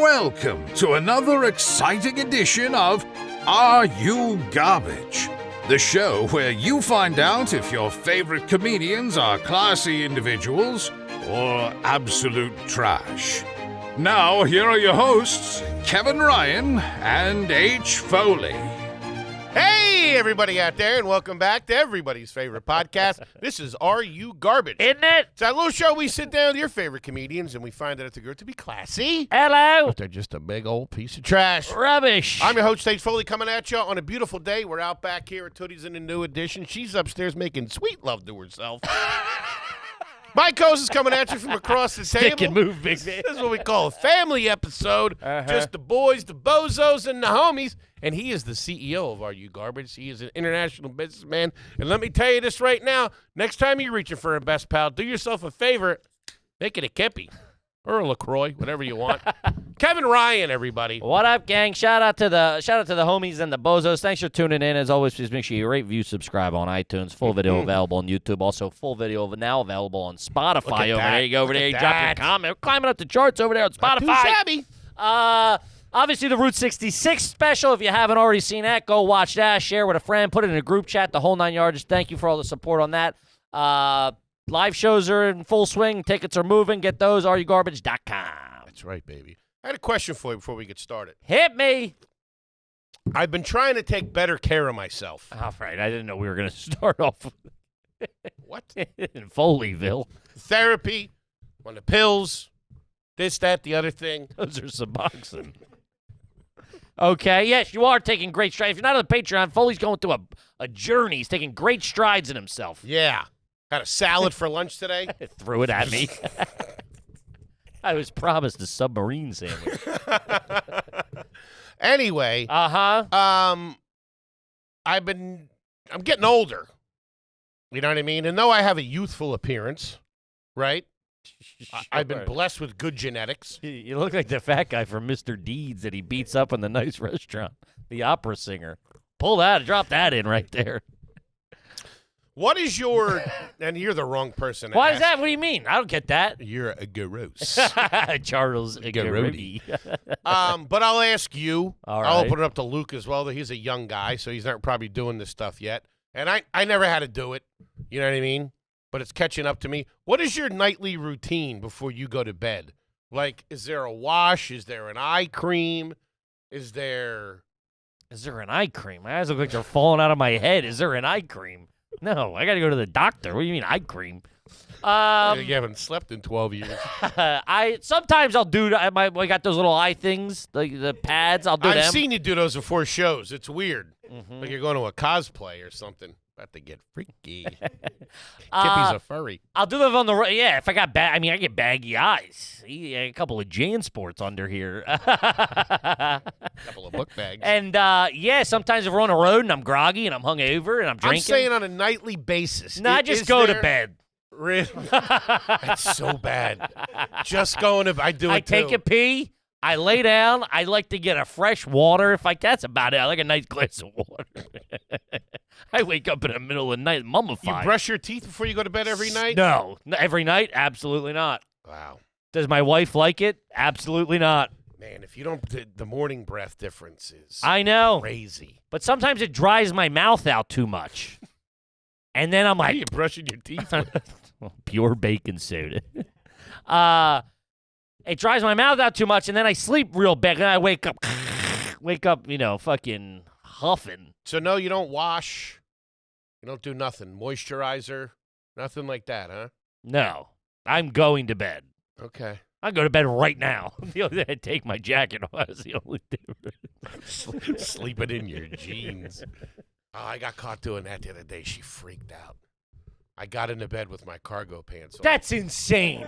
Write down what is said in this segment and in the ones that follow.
welcome to another exciting edition of Are You Garbage? The show where you find out if your favorite comedians are classy individuals or absolute trash. Now, here are your hosts, Kevin Ryan and H. Foley. Hey, everybody out there, and welcome back to everybody's favorite podcast. This is Are You Garbage? Isn't it? It's that little show we sit down with your favorite comedians, and we find out if they're good to be classy, Hello. but they're just a big old piece of trash. Rubbish. I'm your host, H. Foley, coming at you on a beautiful day. We're out back here at Tootie's in a new edition. She's upstairs making sweet love to herself. My co-host is coming at you from across the table. Stick and move, big man. This is what we call a family episode. Just the boys, the bozos, and the homies. And he is the CEO of Are You Garbage. He is an international businessman. And let me tell you this right now. Next time you're reaching for a best pal, do yourself a favor. Make it a Kippy or a LaCroix, whatever you want. Kevin Ryan, everybody. What up, gang? Shout out to the homies and the bozos. Thanks for tuning in. As always, please make sure you rate, view, subscribe on iTunes. Full video available on YouTube. Also, full video now available on Spotify. Over there, you go over there, you drop your comment. We're climbing up the charts over there on Spotify. Not too shabby. Obviously, the Route 66 special. If you haven't already seen that, go watch that. Share with a friend. Put it in a group chat. The whole 9 yards. Thank you for all the support on that. Live shows are in full swing. Tickets are moving. Get those. AreYouGarbage.com. That's right, baby. I had a question for you before we get started. Hit me. I've been trying to take better care of myself. All right. I didn't know we were going to start off What? in Foleyville. Therapy, on the pills, this, that, the other thing. Those are Suboxone. Okay, yes, you are taking great strides. If you're not on the Patreon, Foley's going through a journey. He's taking great strides in himself. Yeah. Had a salad for lunch today. Threw it at me. I was promised a submarine sandwich. Anyway. Uh-huh. I'm getting older. You know what I mean? And though I have a youthful appearance, right? I've been blessed with good genetics. You look like the fat guy from Mr. Deeds that he beats up in the nice restaurant. The opera singer. Pull that, drop that in right there. What is your, and you're the wrong person to Why ask. is that? What do you mean? I don't get that. You're a gross. Charles Garodi. But I'll ask you. All right. I'll open it up to Luke as well. He's a young guy, so he's not probably doing this stuff yet. And I never had to do it. You know what I mean? But it's catching up to me. What is your nightly routine before you go to bed? Like, is there a wash? Is there an eye cream? Is there an eye cream? My eyes look like they're falling out of my head. Is there an eye cream? No, I got to go to the doctor. What do you mean eye cream? you haven't slept in 12 years. Sometimes I'll do. I got those little eye things, like the pads. I'll do them. I've seen you do those before shows. It's weird. Mm-hmm. Like you're going to a cosplay or something. About to get freaky. Kippy's a furry. I'll do them on the yeah. If I got I get baggy eyes. See, a couple of JanSports under here. Couple of book bags. And yeah, sometimes if we're on the road and I'm groggy and I'm hungover and I'm drinking. I'm saying on a nightly basis. No, I just go to bed. Really? That's so bad. Just going to. I do it. I take a pee. I lay down. I like to get a fresh water. That's about it. I like a nice glass of water. I wake up in the middle of the night mummified. You brush your teeth before you go to bed every night? No. Every night? Absolutely not. Wow. Does my wife like it? Absolutely not. Man, if you don't, the morning breath difference is I know. Crazy. But sometimes it dries my mouth out too much. And then I'm What like. are you brushing your teeth with? Pure baking soda. It dries my mouth out too much, and then I sleep real bad, and I wake up, fucking huffing. So, no, you don't wash. You don't do nothing. Moisturizer. Nothing like that, huh? No. I'm going to bed. Okay. I go to bed right now. The only thing I take my jacket off is the only difference. Sleeping in your jeans. Oh, I got caught doing that the other day. She freaked out. I got into bed with my cargo pants on. That's insane.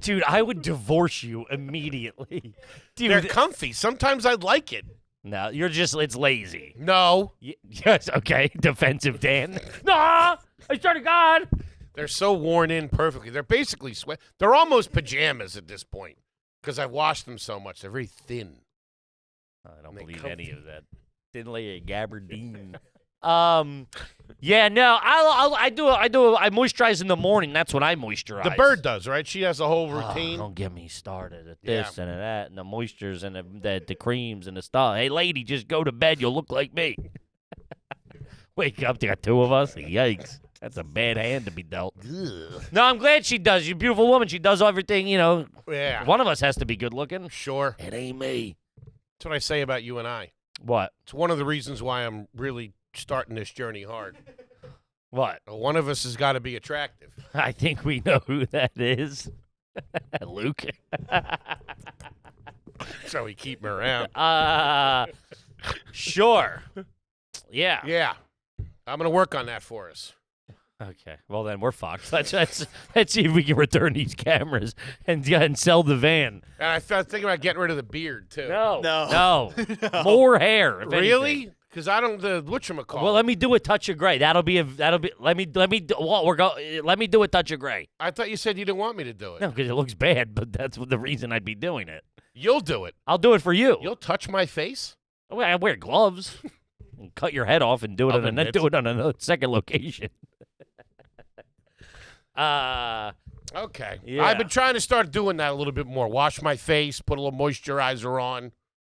Dude, I would divorce you immediately. Dude, They're comfy. Sometimes I like it. No, it's lazy. No. Yes, okay. Defensive Dan. Nah, I swear to God. They're so worn in perfectly. They're basically sweat. They're almost pajamas at this point because I washed them so much. They're very thin. I don't believe any of that. Didn't lay a gabardine. Yeah, no, I moisturize in the morning. That's when I moisturize. The bird does, right? She has a whole routine. Don't get me started at this and at that and the moistures and the creams and the stuff. Hey, lady, just go to bed. You'll look like me. Wake up, there are two of us. Yikes. That's a bad hand to be dealt. Ugh. No, I'm glad she does. You're a beautiful woman. She does everything, Yeah. One of us has to be good looking. Sure. It ain't me. That's what I say about you and I. What? It's one of the reasons why I'm really starting this journey hard. What? One of us has got to be attractive. I think we know who that is. Luke. So we keep him around. Sure. Yeah. Yeah. I'm going to work on that for us. Okay. Well, then we're fucked. Let's see if we can return these cameras and sell the van. And I was thinking about getting rid of the beard, too. No. More hair. Really? Because I don't, whatchamacallit. Well, let me do a touch of gray. Let me do a touch of gray. I thought you said you didn't want me to do it. No, because it looks bad, but that's the reason I'd be doing it. You'll do it. I'll do it for you. You'll touch my face? Well, I wear gloves. And cut your head off and do it on another second location. Okay. Yeah. I've been trying to start doing that a little bit more. Wash my face, put a little moisturizer on,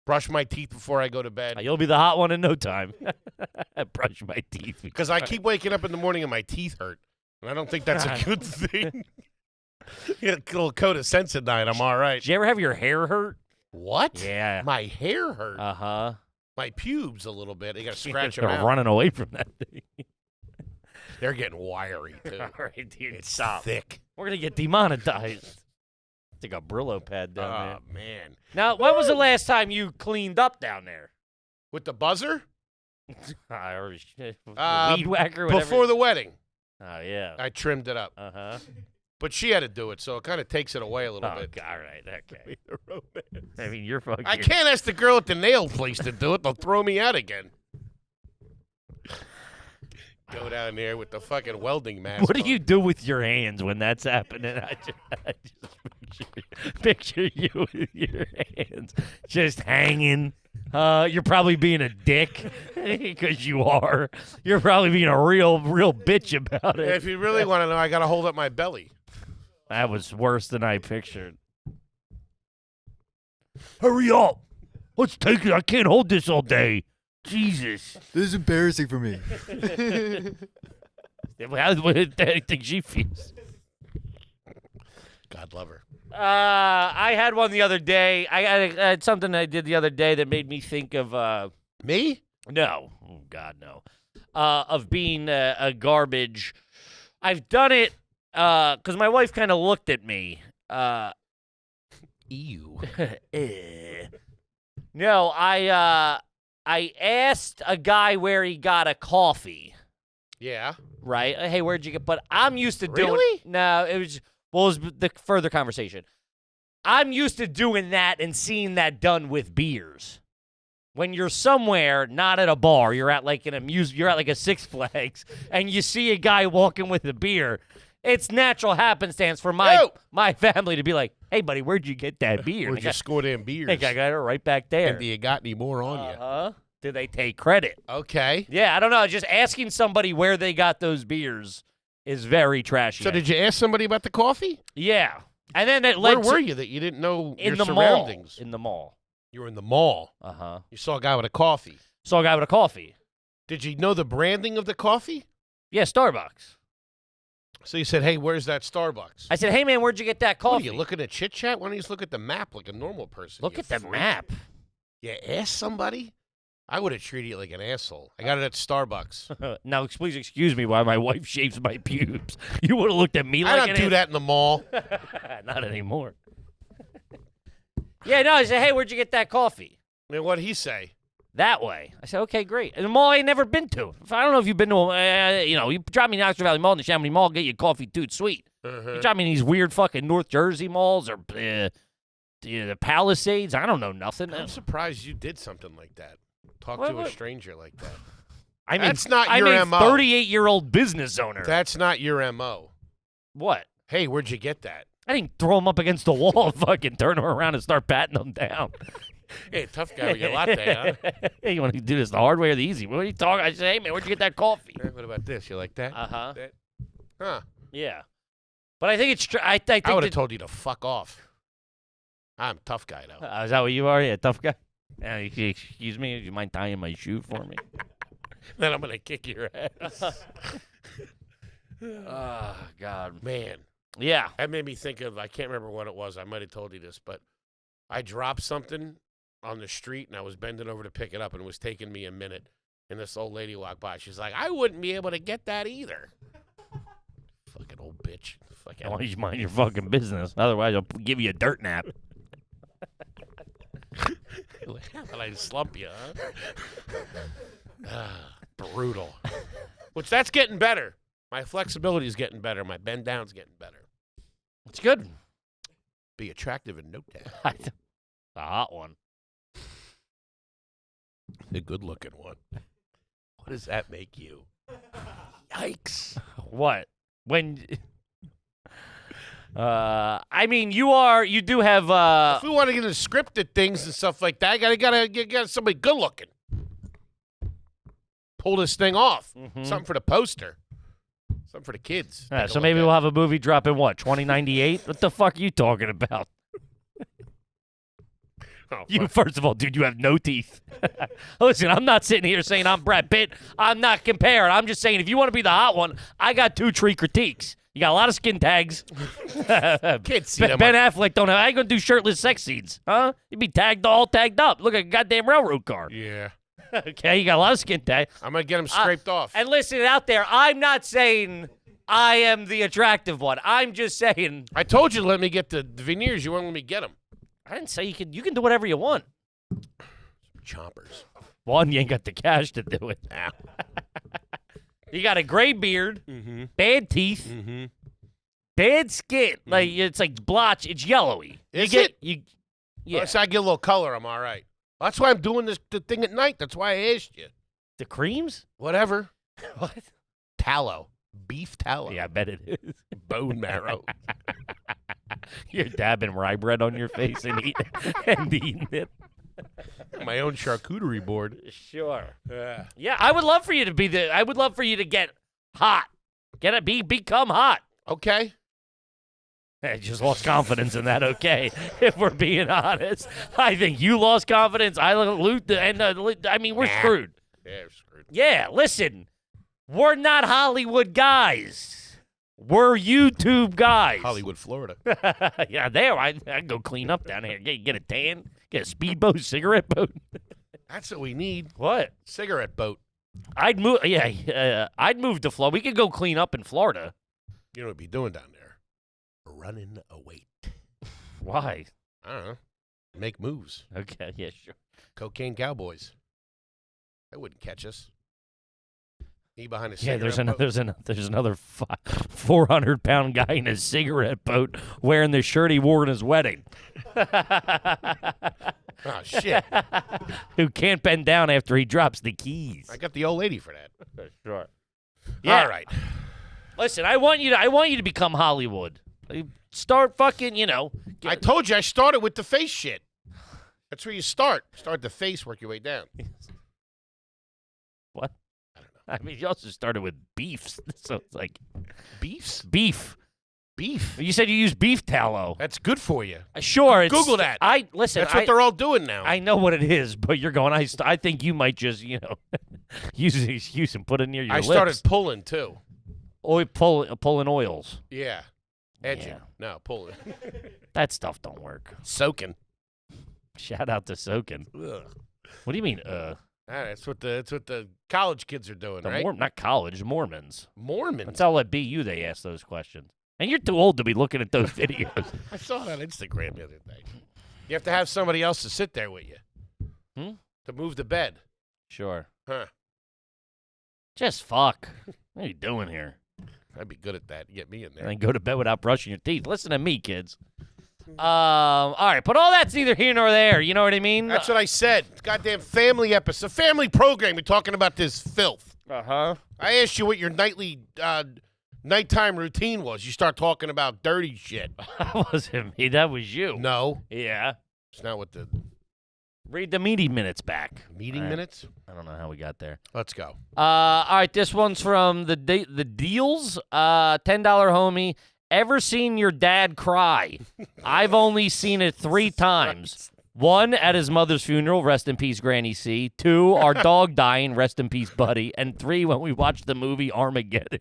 brush my teeth before I go to bed. You'll be the hot one in no time. Brush my teeth. Because I keep waking up in the morning and my teeth hurt. And I don't think that's a good thing. Get a little coat of Sensodyne, I'm all right. Did you ever have your hair hurt? What? Yeah. My hair hurt. Uh-huh. My pubes a little bit. You got to scratch them They're out. running away from that thing. They're getting wiry, too. All right, dude, It's stop. thick. We're going to get demonetized. Take a Brillo pad down there. Oh, man. Now, when was the last time you cleaned up down there? With the buzzer? Weed whacker, whatever. Before the wedding. Oh, yeah. I trimmed it up. Uh-huh. But she had to do it, so it kind of takes it away a little Oh, bit. all right, okay. I mean, you're fucking... I can't ask the girl at the nail place to do it. They'll throw me out again. Go down there with the fucking welding mask. What do you do with your hands when that's happening? I just picture you with your hands just hanging. You're probably being a dick because you are. You're probably being a real bitch about it. If you really want to know, I got to hold up my belly. That was worse than I pictured. Hurry up. Let's take it. I can't hold this all day. Jesus. This is embarrassing for me. How do you think she feels? God love her. I had one the other day. I had something I did the other day that made me think of... Me? No. Oh, God, no. Of being a garbage. I've done it because my wife kind of looked at me. Ew. No, I asked a guy where he got a coffee. Yeah. Right? Hey, where'd you get... But I'm used to doing... Really? No, it was... Well, it was the further conversation. I'm used to doing that and seeing that done with beers. When you're somewhere, not at a bar, you're at like you're at like a Six Flags, and you see a guy walking with a beer. It's natural happenstance for my family to be like, "Hey, buddy, where'd you get that beer?" Where'd you score them beers? I think I got it right back there. And do you got any more on you? Uh-huh. Do they take credit? Okay. Yeah, I don't know. Just asking somebody where they got those beers is very trashy. So did you ask somebody about the coffee? Yeah. And then it led Where were you that you didn't know in your the surroundings? mall. In the mall. You were in the mall. Uh-huh. You saw a guy with a coffee. Saw a guy with a coffee. Did you know the branding of the coffee? Yeah, Starbucks. So you said, hey, where's that Starbucks? I said, hey, man, where'd you get that coffee? What, are you looking at chit chat? Why don't you just look at the map like a normal person? Look you at the freak? map. You ask somebody? I would have treated you like an asshole. I got it at Starbucks. Now, please excuse me while my wife shaves my pubes. You would have looked at me like I don't do that in the mall. Not anymore. Yeah, no, I said, hey, where'd you get that coffee? I mean, what'd he say? That way. I said, okay, great. And the mall I ain't never been to. I don't know if you've been to, you drop me in Oxford Valley Mall and the Chamonix Mall, get you coffee, dude, sweet. You drop me in these weird fucking North Jersey malls or the Palisades. I don't know nothing. I'm surprised you did something like that. Talk to a stranger like that. I mean, that's not I'm your a MO. 38-year-old business owner. That's not your MO. What? Hey, where'd you get that? I didn't throw him up against the wall and fucking turn him around and start patting him down. Hey, tough guy with your latte, huh? Hey, you want to do this the hard way or the easy? What are you talking? I say, hey man, where'd you get that coffee? What about this? You like that? Uh-huh. Huh. Yeah. But I think it's I think I would have told you to fuck off. I'm a tough guy, though. Is that what you are? Yeah, tough guy? Excuse me, do you mind tying my shoe for me? Then I'm going to kick your ass. Oh, God. Man. Yeah. That made me think of, I can't remember what it was. I might have told you this, but I dropped something on the street, and I was bending over to pick it up, and it was taking me a minute. And this old lady walked by. She's like, I wouldn't be able to get that either. Fucking old bitch. Why don't you mind your fucking business? Otherwise, I'll give you a dirt nap. But I slump you, huh? Brutal. Which, that's getting better. My flexibility is getting better. My bend down's getting better. It's good. Be attractive in no time. The hot one. The good-looking one. What does that make you? Yikes. What? When... I mean, you do have, if we want to get into scripted things and stuff like that, I gotta get somebody good looking. Pull this thing off. Something for the poster. Something for the kids. So maybe we'll have a movie drop in what, 2098? What the fuck are you talking about? First of all, dude, you have no teeth. Listen, I'm not sitting here saying I'm Brad Pitt. I'm not comparing. I'm just saying if you want to be the hot one, I got 2 tree critiques. You got a lot of skin tags. Can't see them. Ben Affleck don't have. How you gonna do shirtless sex scenes? Huh? You'd be all tagged up. Look like a goddamn railroad car. Yeah. Okay, you got a lot of skin tags. I'm gonna get them scraped off. And listen, out there, I'm not saying I am the attractive one. I'm just saying. I told you to let me get the veneers. You won't let me get them. I didn't say you can. You can do whatever you want. Chompers. One, you ain't got the cash to do it. Ow. You got a gray beard, bad teeth, bad skin. Like it's like blotch. It's yellowy. Yeah. Yeah. So I get a little color. I'm all right. That's why I'm doing the thing at night. That's why I asked you. The creams? Whatever. What? Tallow. Beef tallow. Yeah, I bet it is. Bone marrow. You're dabbing rye bread on your face and eating it. My own charcuterie board. Sure. Yeah, I would love for you to I would love for you to get hot. Become hot. Okay. I just lost confidence in that, okay, if we're being honest. I think you lost confidence. I mean, we're screwed. Yeah, we're screwed. Yeah, listen. We're not Hollywood guys. We're YouTube guys. Hollywood, Florida. Yeah, there. I'd go clean up down here. Get a tan, get a speedboat, cigarette boat. That's what we need. What? Cigarette boat. I'd move. Yeah, I'd move to Florida. We could go clean up in Florida. You know what we'd be doing down there? Running a weight. Why? I don't know. Make moves. Okay, yeah, sure. Cocaine cowboys. They wouldn't catch us. Me behind a Yeah, cigarette there's another 400-pound guy in a cigarette boat wearing the shirt he wore in his wedding. Oh, shit. Who can't bend down after he drops the keys. I got the old lady for that. Sure. Yeah. All right. Listen, I want you to become Hollywood. Start fucking, I told you I started with the face shit. That's where you start. Start the face, work your way down. What? I don't know. I mean, you also started with beefs, so it's like Beefs? beef. Beef. You said you use beef tallow. That's good for you. Sure. Google that. Listen. That's what they're all doing now. I know what it is, but you're going. I think you might just use an excuse and put it near your lips. I started pulling too. Pulling oils. Yeah. Edging. Yeah. No, pulling. That stuff don't work. Soaking. Shout out to soaking. Ugh. What do you mean? That's what the college kids are doing, right? Not college, Mormons. Mormons. That's all at BU they ask those questions. And you're too old to be looking at those videos. I saw it on Instagram the other day. You have to have somebody else to sit there with you. To move the bed. Sure. Huh. Just fuck. What are you doing here? I'd be good at that. Get me in there. And then go to bed without brushing your teeth. Listen to me, kids. All right, but all that's neither here nor there. You know what I mean? That's what I said. Goddamn family episode. Family program. You're talking about this filth. Uh-huh. I asked you what your nighttime routine was. You start talking about dirty shit. That wasn't me. That was you. No. Yeah. It's not what the Read the meeting minutes back. Meeting minutes? I don't know how we got there. Let's go. All right, this one's from the Deals. $10 homie. Ever seen your dad cry? I've only seen it 3 times. 1, at his mother's funeral, rest in peace, Granny C. 2, our dog dying, rest in peace, buddy. And 3, when we watched the movie Armageddon.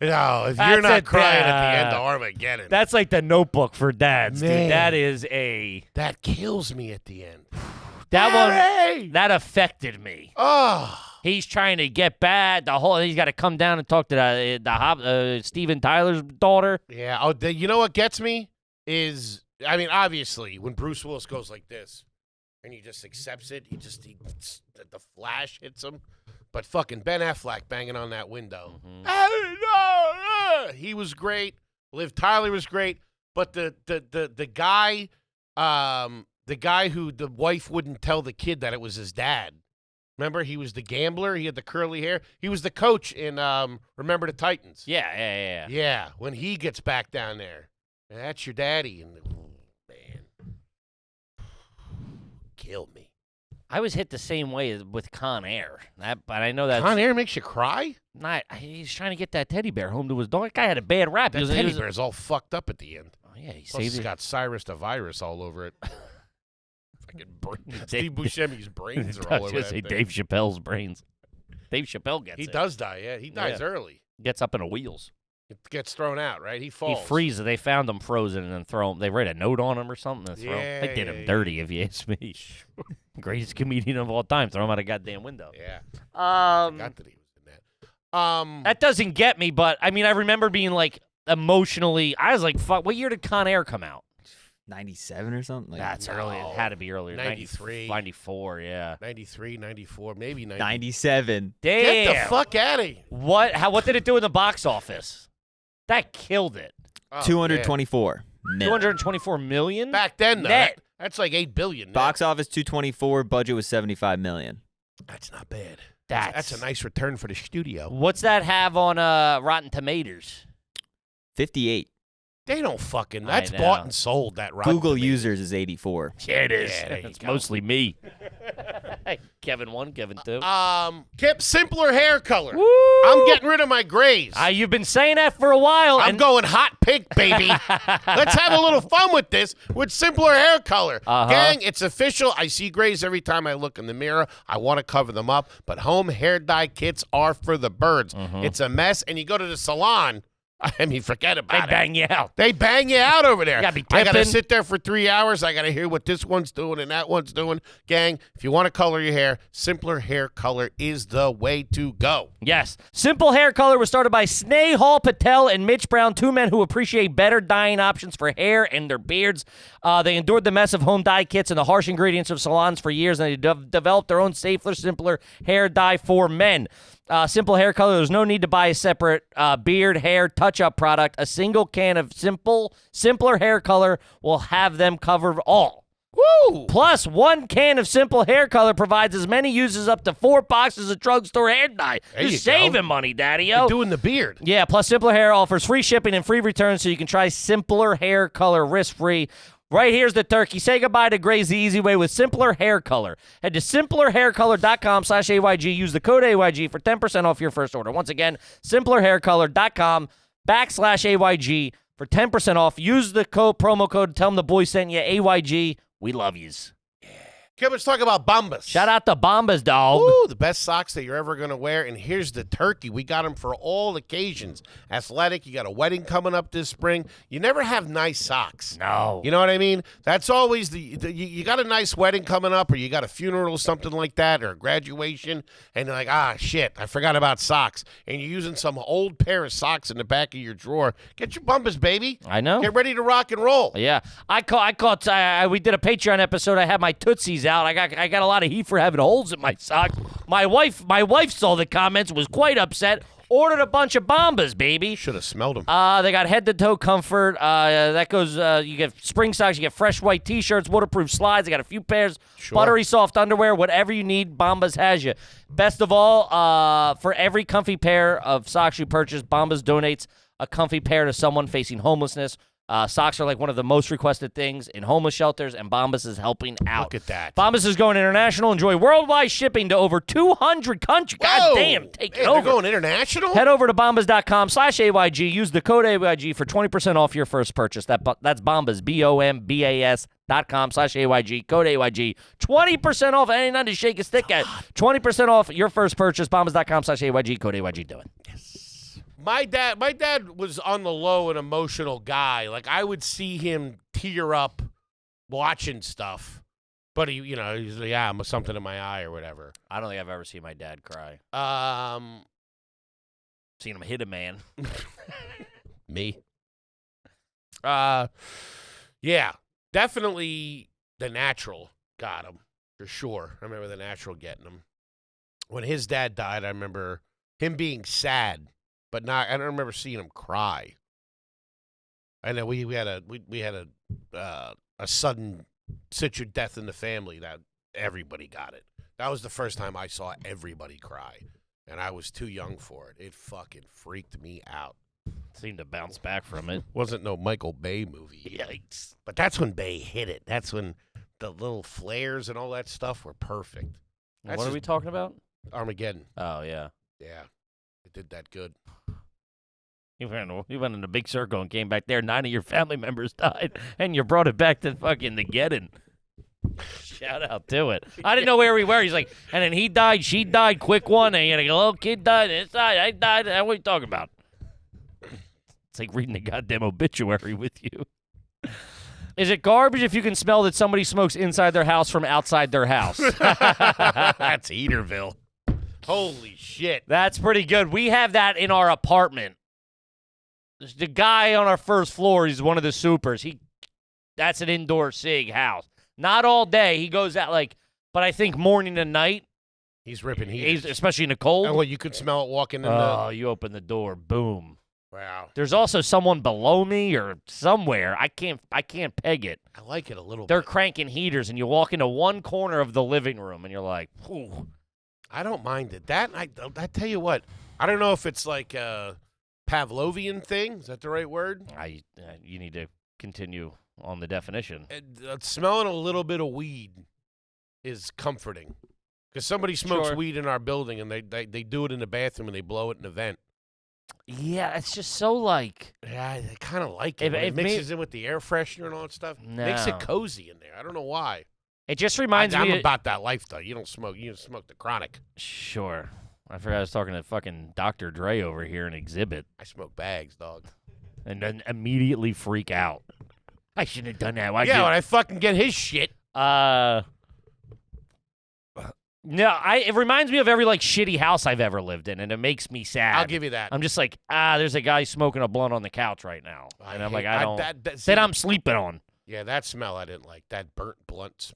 No, if you're not crying at the end of Armageddon. That's like the Notebook for dads, Man. dude. That is a... That kills me at the end. That Harry! one, that affected me. Oh. He's trying to get back. He's got to come down and talk to Steven Tyler's daughter. Yeah. Oh, you know what gets me is, I mean, obviously, when Bruce Willis goes like this, and he just accepts it, the flash hits him. But fucking Ben Affleck banging on that window. He was great. Liv Tyler was great. But the guy who the wife wouldn't tell the kid that it was his dad. Remember, he was the gambler. He had the curly hair. He was the coach in Remember the Titans. Yeah. Yeah, when he gets back down there. And that's your daddy. And man, killed me. I was hit the same way with Con Air. But I know that Con Air makes you cry? He's trying to get that teddy bear home to his dog. That guy had a bad rap. That teddy bear's all fucked up at the end. Oh, yeah, he Plus, saved it's it. got Cyrus the Virus all over it. Steve Buscemi's brains are all over that thing. Dave Chappelle's brains. Dave Chappelle gets He it. does die, yeah. He dies early. Gets up in the wheels. It gets thrown out, right? He falls. He freezes. They found him frozen and then throw him. They write a note on him or something. And throw him. They did him dirty, if you ask me. Greatest comedian of all time. Throw him out a goddamn window. Yeah. I forgot that he was in that. That doesn't get me, but I mean, I remember being like emotionally. I was like, "Fuck!" What year did Con Air come out? 97 or something? That's early. It had to be earlier. 93. 94, yeah. 93, 94, maybe 97. Damn. Get the fuck out of here. What did it do in the box office? That killed it. Oh, 224 million. 224 million? Back then, though. Net. That's like $8 billion. Box office 224, budget was 75 million. That's not bad. That's a nice return for the studio. What's that have on Rotten Tomatoes? 58. They don't fucking. That's know. bought and sold. That Rotten Google Tomatoes. users is 84. Yeah, it is. Yeah, there you It's go. mostly me. Kevin 1, Kevin 2. Kip, simpler hair color. Woo! I'm getting rid of my grays. You've been saying that for a while. I'm going hot pink, baby. Let's have a little fun with this with simpler hair color. Gang, it's official. I see grays every time I look in the mirror. I want to cover them up, but home hair dye kits are for the birds. It's a mess, and you go to the salon. I mean, forget about it. They bang you out. They bang you out over there. You gotta be I got to tipping. sit there for 3 hours. I got to hear what this one's doing and that one's doing. Gang, if you want to color your hair, simpler hair color is the way to go. Yes. Simple Hair Color was started by Snehal Patel and Mitch Brown, 2 men who appreciate better dyeing options for hair and their beards. They endured the mess of home dye kits and the harsh ingredients of salons for years, and they developed their own safer, simpler hair dye for men. Simple Hair Color, there's no need to buy a separate beard, hair, touch-up product. A single can of simpler hair color will have them covered all. Woo! Plus, 1 can of Simple Hair Color provides as many uses up to 4 boxes of drugstore hair dye. There You're you go. saving money, Daddy-o. You're doing the beard. Yeah, plus Simpler Hair offers free shipping and free returns so you can try Simpler Hair Color risk-free. Right here's the turkey. Say goodbye to grays the easy way with Simpler Hair Color. Head to simplerhaircolor.com/AYG. Use the code AYG for 10% off your first order. Once again, simplerhaircolor.com/AYG for 10% off. Use the promo code. Tell them the boys sent you. AYG. We love yous. Okay, let's talk about Bombas. Shout out to Bombas, dog. Ooh, the best socks that you're ever going to wear. And here's the turkey. We got them for all occasions. Athletic, you got a wedding coming up this spring. You never have nice socks. No. You know what I mean? That's always you got a nice wedding coming up, or you got a funeral, something like that, or a graduation, and you're like, shit, I forgot about socks. And you're using some old pair of socks in the back of your drawer. Get your Bombas, baby. I know. Get ready to rock and roll. Yeah, we did a Patreon episode. I had my Tootsies out. I got a lot of heat for having holes in my sock. My wife saw the comments, was quite upset. Ordered a bunch of Bombas, baby. Should have smelled them. They got head to toe comfort. That goes. You get spring socks. You get fresh white T-shirts, waterproof slides. I got a few pairs, buttery soft underwear. Whatever you need, Bombas has you. Best of all, for every comfy pair of socks you purchase, Bombas donates a comfy pair to someone facing homelessness. Socks are like one of the most requested things in homeless shelters, and Bombas is helping out. Look at that. Bombas is going international. Enjoy worldwide shipping to over 200 countries. God damn, take it over. They're going international? Head over to bombas.com/AYG. Use the code AYG for 20% off your first purchase. That's Bombas, BOMBAS.com/AYG. Code AYG. 20% off. Ain't nothing to shake a stick at. 20% off your first purchase. Bombas.com/AYG. Code AYG. Do it. My dad was on the low an emotional guy. Like, I would see him tear up watching stuff. But he's like, yeah, I'm something in my eye or whatever. I don't think I've ever seen my dad cry. Seen him hit a man. Me. Yeah, definitely The Natural got him, for sure. I remember The Natural getting him. When his dad died, I remember him being sad. But I don't remember seeing him cry. I know we had a sudden death in the family that everybody got it. That was the first time I saw everybody cry, and I was too young for it. It fucking freaked me out. Seemed to bounce back from it. Wasn't no Michael Bay movie. Yikes! But that's when Bay hit it. That's when the little flares and all that stuff were perfect. What are we talking about? Armageddon. Oh yeah. Yeah, it did that good. You went in a big circle and came back there. 9 of your family members died, and you brought it back to fucking the Geddon. Shout out to it. I didn't know where we were. He's like, and then he died, she died, quick one, and a little kid died, and I died. What are you talking about? It's like reading a goddamn obituary with you. Is it garbage if you can smell that somebody smokes inside their house from outside their house? That's Eaterville. Holy shit. That's pretty good. We have that in our apartment. The guy on our first floor, he's one of the supers. That's an indoor cig house. Not all day. He goes out but I think morning and night. He's ripping heat. Especially in the cold. And you could smell it walking in you open the door, boom. Wow. There's also someone below me or somewhere. I can't peg it. I like it a little They're bit. cranking heaters, and you walk into one corner of the living room, and you're like, whew. I don't mind it. I tell you what, I don't know if it's like a Pavlovian thing. Is that the right word? You need to continue on the definition. Smelling a little bit of weed is comforting. Because somebody smokes weed in our building, and they do it in the bathroom, and they blow it in the vent. Yeah, it's just so like. Yeah, I kind of like it. It mixes in with the air freshener and all that stuff. No. Makes it cozy in there. I don't know why. It just reminds me. I'm about that life, though. You don't smoke. You smoke the chronic. Sure. I forgot I was talking to fucking Dr. Dre over here in Exhibit. I smoke bags, dog. And then immediately freak out. I shouldn't have done that. When I fucking get his shit. No, it reminds me of every shitty house I've ever lived in, and it makes me sad. I'll give you that. I'm just like, there's a guy smoking a blunt on the couch right now, and I'm like, I don't. That I'm sleeping on. Yeah, that smell I didn't like. That burnt blunt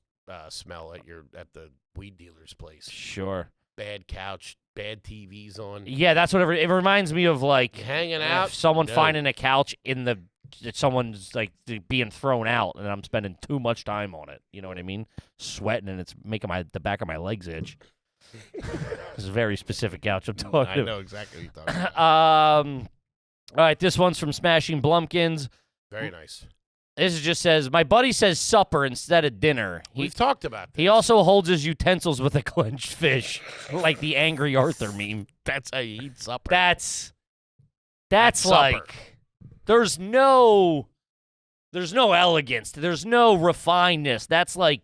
smell at the weed dealer's place. Sure. Bad couch, bad TVs on. Yeah, that's what it reminds me of. Hanging out. Someone finding a couch someone's being thrown out, and I'm spending too much time on it. You know what I mean? Sweating, and it's making the back of my legs itch. This is a very specific couch I'm talking about. I know exactly what you're talking about. All right, this one's from Smashing Blumpkins. Very nice. This just says, my buddy says supper instead of dinner. We've talked about this. He also holds his utensils with a clenched fish, like the Angry Arthur meme. That's how you eat supper. That's supper. There's no elegance. There's no refinedness. That's like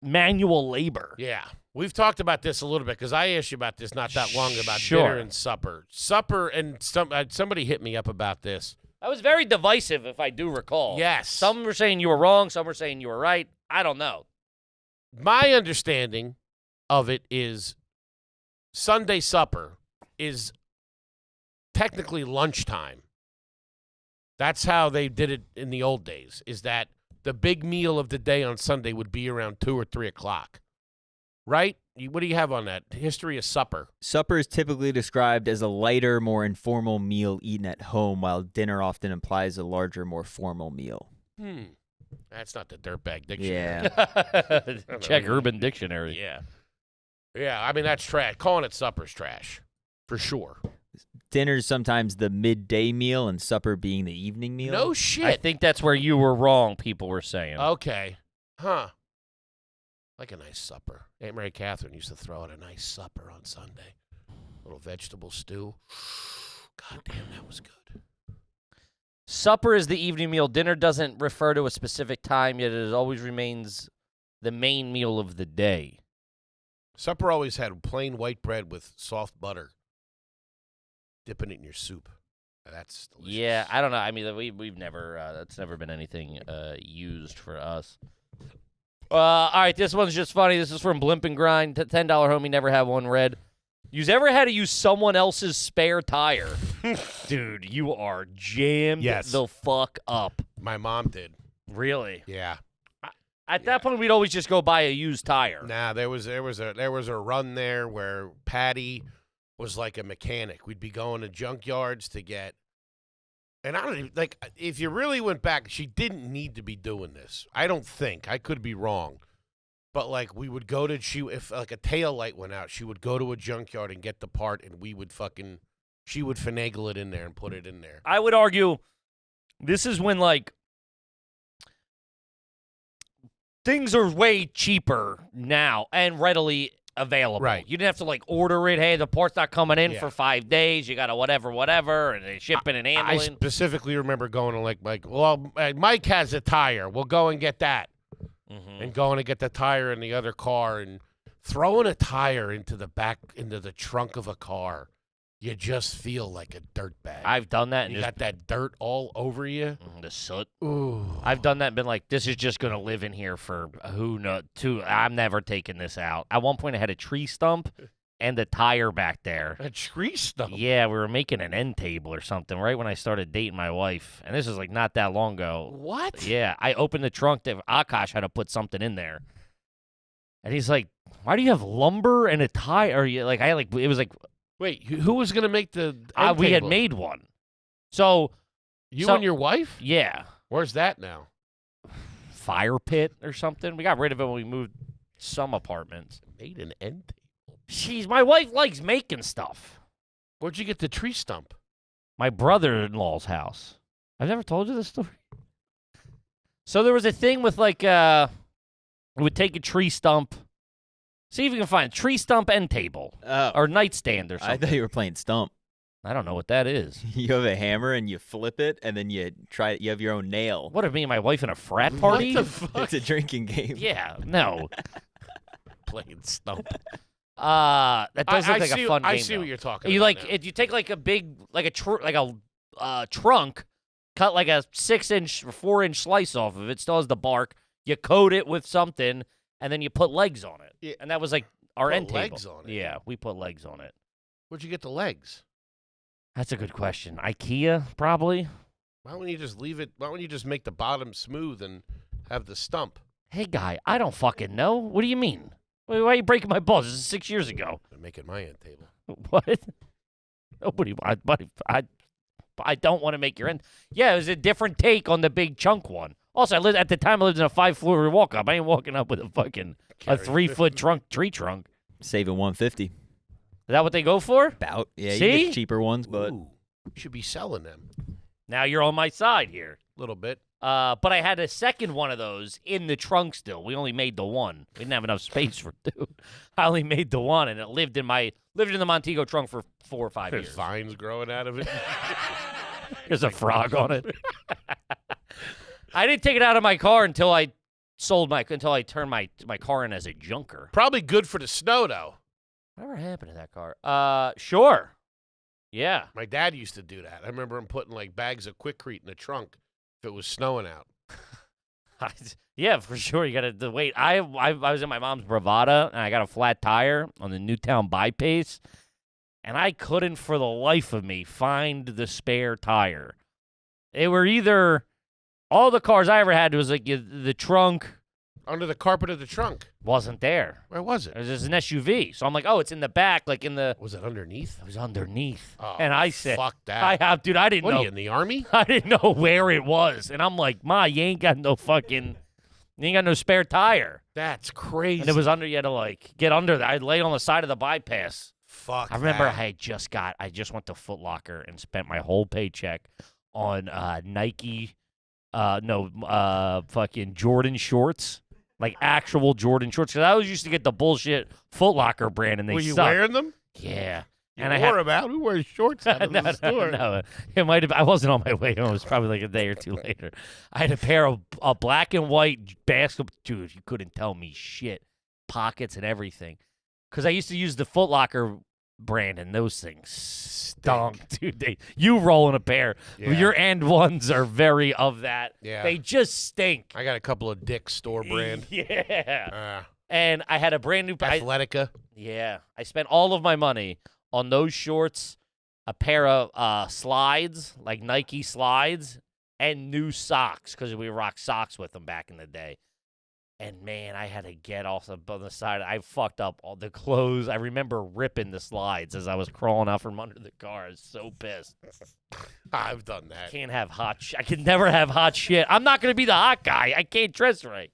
manual labor. Yeah. We've talked about this a little bit because I asked you about this not that long about dinner and supper. Supper, and somebody hit me up about this. That was very divisive, if I do recall. Yes. Some were saying you were wrong. Some were saying you were right. I don't know. My understanding of it is Sunday supper is technically lunchtime. That's how they did it in the old days, is that the big meal of the day on Sunday would be around 2 or 3 o'clock. Right? What do you have on that? History of supper. Supper is typically described as a lighter, more informal meal eaten at home, while dinner often implies a larger, more formal meal. That's not the Dirtbag Dictionary. Yeah. Check Urban Dictionary. Yeah. Yeah, I mean, that's trash. Calling it supper is trash, for sure. dinner's sometimes the midday meal and supper being the evening meal. No shit. I think that's where you were wrong, people were saying. Okay. Huh. Like a nice supper. Aunt Mary Catherine used to throw out a nice supper on Sunday. Little vegetable stew. God damn, that was good. Supper is the evening meal. Dinner doesn't refer to a specific time, yet it always remains the main meal of the day. Supper always had plain white bread with soft butter. Dipping it in your soup. That's delicious. Yeah, I don't know. I mean, we've never, that's never been anything used for us. All right, this one's just funny. This is from Blimp and Grind. $10 homie, never had one read. You've ever had to use someone else's spare tire? Dude, you are jammed the fuck up. My mom did. Really? Yeah. At that point, we'd always just go buy a used tire. Nah, there was a run there where Patty was like a mechanic. We'd be going to junkyards to get, and I don't even, like, if you really went back, she didn't need to be doing this. I don't think. I could be wrong. But, like, we would go to, if, like, a tail light went out, she would go to a junkyard and get the part, and she would finagle it in there and put it in there. I would argue this is when, like, things are way cheaper now and readily available. Right. You didn't have to, like, order it. Hey, the part's not coming in for 5 days. You got to whatever, and they ship it and handling. I specifically remember going to, like, well, Mike has a tire. We'll go and get that. Mm-hmm. And going to get the tire in the other car and throwing a tire into the trunk of a car. You just feel like a dirtbag. I've done that. You got that dirt all over you. The soot. Ooh. I've done that and been like, this is just going to live in here for who knows. I'm never taking this out. At one point, I had a tree stump and a tire back there. A tree stump? Yeah, we were making an end table or something right when I started dating my wife. And this was like not that long ago. What? Yeah, I opened the trunk. Akash had to put something in there. And he's like, why do you have lumber and a tire? It was like, wait, who was going to make the end we had table? made one. So. You and your wife? Yeah. Where's that now? Fire pit or something. We got rid of it when we moved some apartments. Made an end table. My wife likes making stuff. Where'd you get the tree stump? My brother-in-law's house. I've never told you this story. So there was a thing with we would take a tree stump. See if you can find a tree stump end table or nightstand or something. I thought you were playing stump. I don't know what that is. You have a hammer and you flip it, and then you have your own nail. What, are me and my wife in a frat party? What the fuck? It's a drinking game. Yeah, no. Playing stump. That does look like a fun game. I see though. what you're talking You about. you take like a big trunk, cut like a 6-inch or 4-inch slice off of it. Still has the bark. You coat it with something, and then you put legs on it. Yeah. And that was like our Put end table. legs on it? Yeah, we put legs on it. Where'd you get the legs? That's a good question. IKEA, probably. Why don't you just leave it? Why don't you just make the bottom smooth and have the stump? Hey, guy, I don't fucking know. What do you mean? Why are you breaking my balls? This is 6 years ago. I'm making my end table. What? Nobody. I don't want to make your end. Yeah, it was a different take on the big chunk one. Also, at the time I lived in a 5-floor walk-up. I ain't walking up with a 3-foot tree trunk. Saving $150. Is that what they go for? About. Yeah, you See? get cheaper ones, but Ooh, you should be selling them Now you're on my side here. a little bit. But I had a second one of those in the trunk still. We only made the one. We didn't have enough space for two. I only made the one, and it lived in the Montego trunk for 4 or 5 There's years. vines growing out of it. There's a frog on it. I didn't take it out of my car until I turned my car in as a junker. Probably good for the snow, though. Whatever happened to that car? Sure. Yeah. My dad used to do that. I remember him putting like bags of Quikrete in the trunk if it was snowing out. Yeah, for sure. You got to wait. I was in my mom's Bravada, and I got a flat tire on the Newtown bypass, and I couldn't for the life of me find the spare tire. They were either all the cars I ever had was like the trunk Under the carpet of the trunk. wasn't there. Where was It it? was just an SUV. So I'm like, oh, it's in the back, like in the. Was it underneath? It was underneath. Oh, And I said, fuck that. I didn't What know. are you, in the Army? I didn't know where it was. And I'm like, Ma, you ain't got no spare tire. That's crazy. And it was under, you had to like get under that. I'd lay on the side of the bypass. Fuck. I remember that. I just went to Foot Locker and spent my whole paycheck on Nike, fucking Jordan shorts, like actual Jordan shorts. Because I always used to get the bullshit Foot Locker brand, and they Were you suck. wearing them? Yeah. You And I wore had, them out? Who wears shorts out of the store? no, it might have. I wasn't on my way home. It was probably like a day or two later. I had a pair of black and white basketball. Dude, you couldn't tell me shit. Pockets and everything. Because I used to use the Foot Locker brand, and those things stunk, dude. You roll in a pair. Yeah. Your and ones are very of that. Yeah. They just stink. I got a couple of Dick's store brand. Yeah. And I had a brand new Athletica. I spent all of my money on those shorts, a pair of slides, like Nike slides, and new socks, because we rocked socks with them back in the day. And, man, I had to get off on the side. I fucked up all the clothes. I remember ripping the slides as I was crawling out from under the car. I was so pissed. I've done that. Can't have hot I can never have hot shit. I'm not going to be the hot guy. I can't dress right.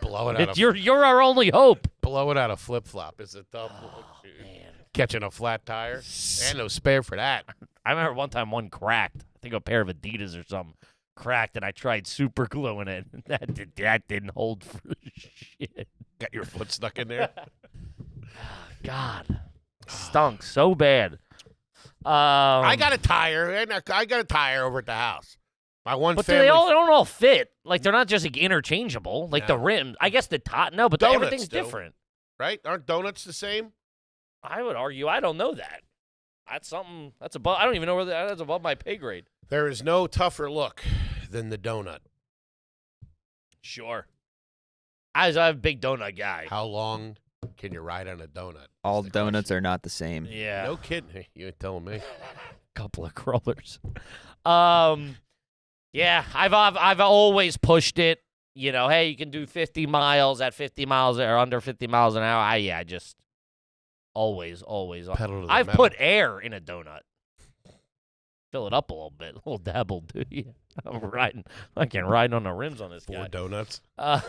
Blow it out. You're our only hope. Blow it out of flip flop is a tough one. Man. Catching a flat tire. And no spare for that. I remember one time one cracked. I think a pair of Adidas or something cracked, and I tried super gluing it. That didn't hold for shit. Got your foot stuck in there. God, stunk so bad. I got a tire, and I got a tire over at the house. My one But family. they don't all fit. Like, they're not just like interchangeable. Like the rim, I guess the top. No, but Donuts everything's do. different. Right? Aren't donuts the same? I would argue. I don't know that. That's something that's above. I don't even know where that's above my pay grade. There is no tougher look than the donut. Sure. I'm a big donut guy. How long can you ride on a donut? All donuts are not the same. Yeah. No kidding. You ain't telling me. Couple of crawlers. Yeah, I've always pushed it. You know, hey, you can do 50 miles at 50 miles or under 50 miles an hour. I just always. Pedal to the I've metal. put air in a donut. Fill it up a little bit, a little dabble, dude. Yeah. I'm riding. I can ride on the rims on this 4 guy. donuts. All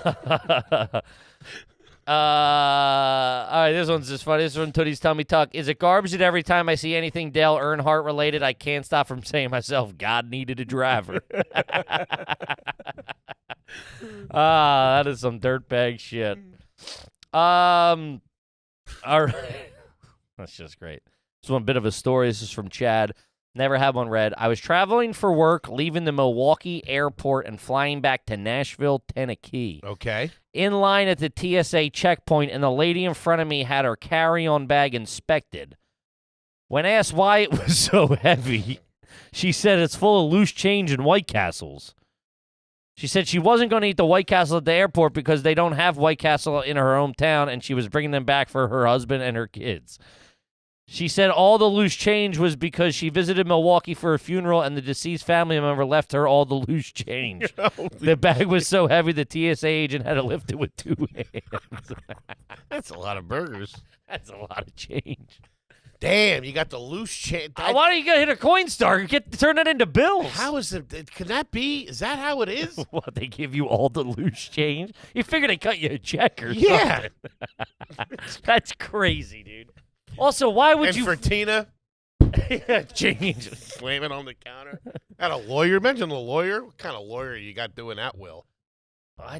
right, this one's just funny. This one, Tootie's Tummy Tuck. Is it garbage that every time I see anything Dale Earnhardt related, I can't stop from saying to myself, God needed a driver? That is some dirtbag shit. All right. That's just great. This one bit of a story. This is from Chad. Never had one read. I was traveling for work, leaving the Milwaukee airport and flying back to Nashville, Tennessee. Okay. In line at the TSA checkpoint, and the lady in front of me had her carry-on bag inspected. When asked why it was so heavy, she said it's full of loose change and White Castles. She said she wasn't going to eat the White Castle at the airport because they don't have White Castle in her hometown, and she was bringing them back for her husband and her kids. She said all the loose change was because she visited Milwaukee for a funeral and the deceased family member left her all the loose change. The bag was so heavy the TSA agent had to lift it with 2 hands. That's a lot of burgers. That's a lot of change. Damn, you got the loose change. Why don't you hit a Coinstar? Turn that into bills. How is it? Can that be? Is that how it is? What, they give you all the loose change? You figure they cut you a check or Yeah. something. That's crazy, dude. Also, why would And you... for Tina, change. slam it on the counter. Had a lawyer. Mention the lawyer. What kind of lawyer you got doing that, Will?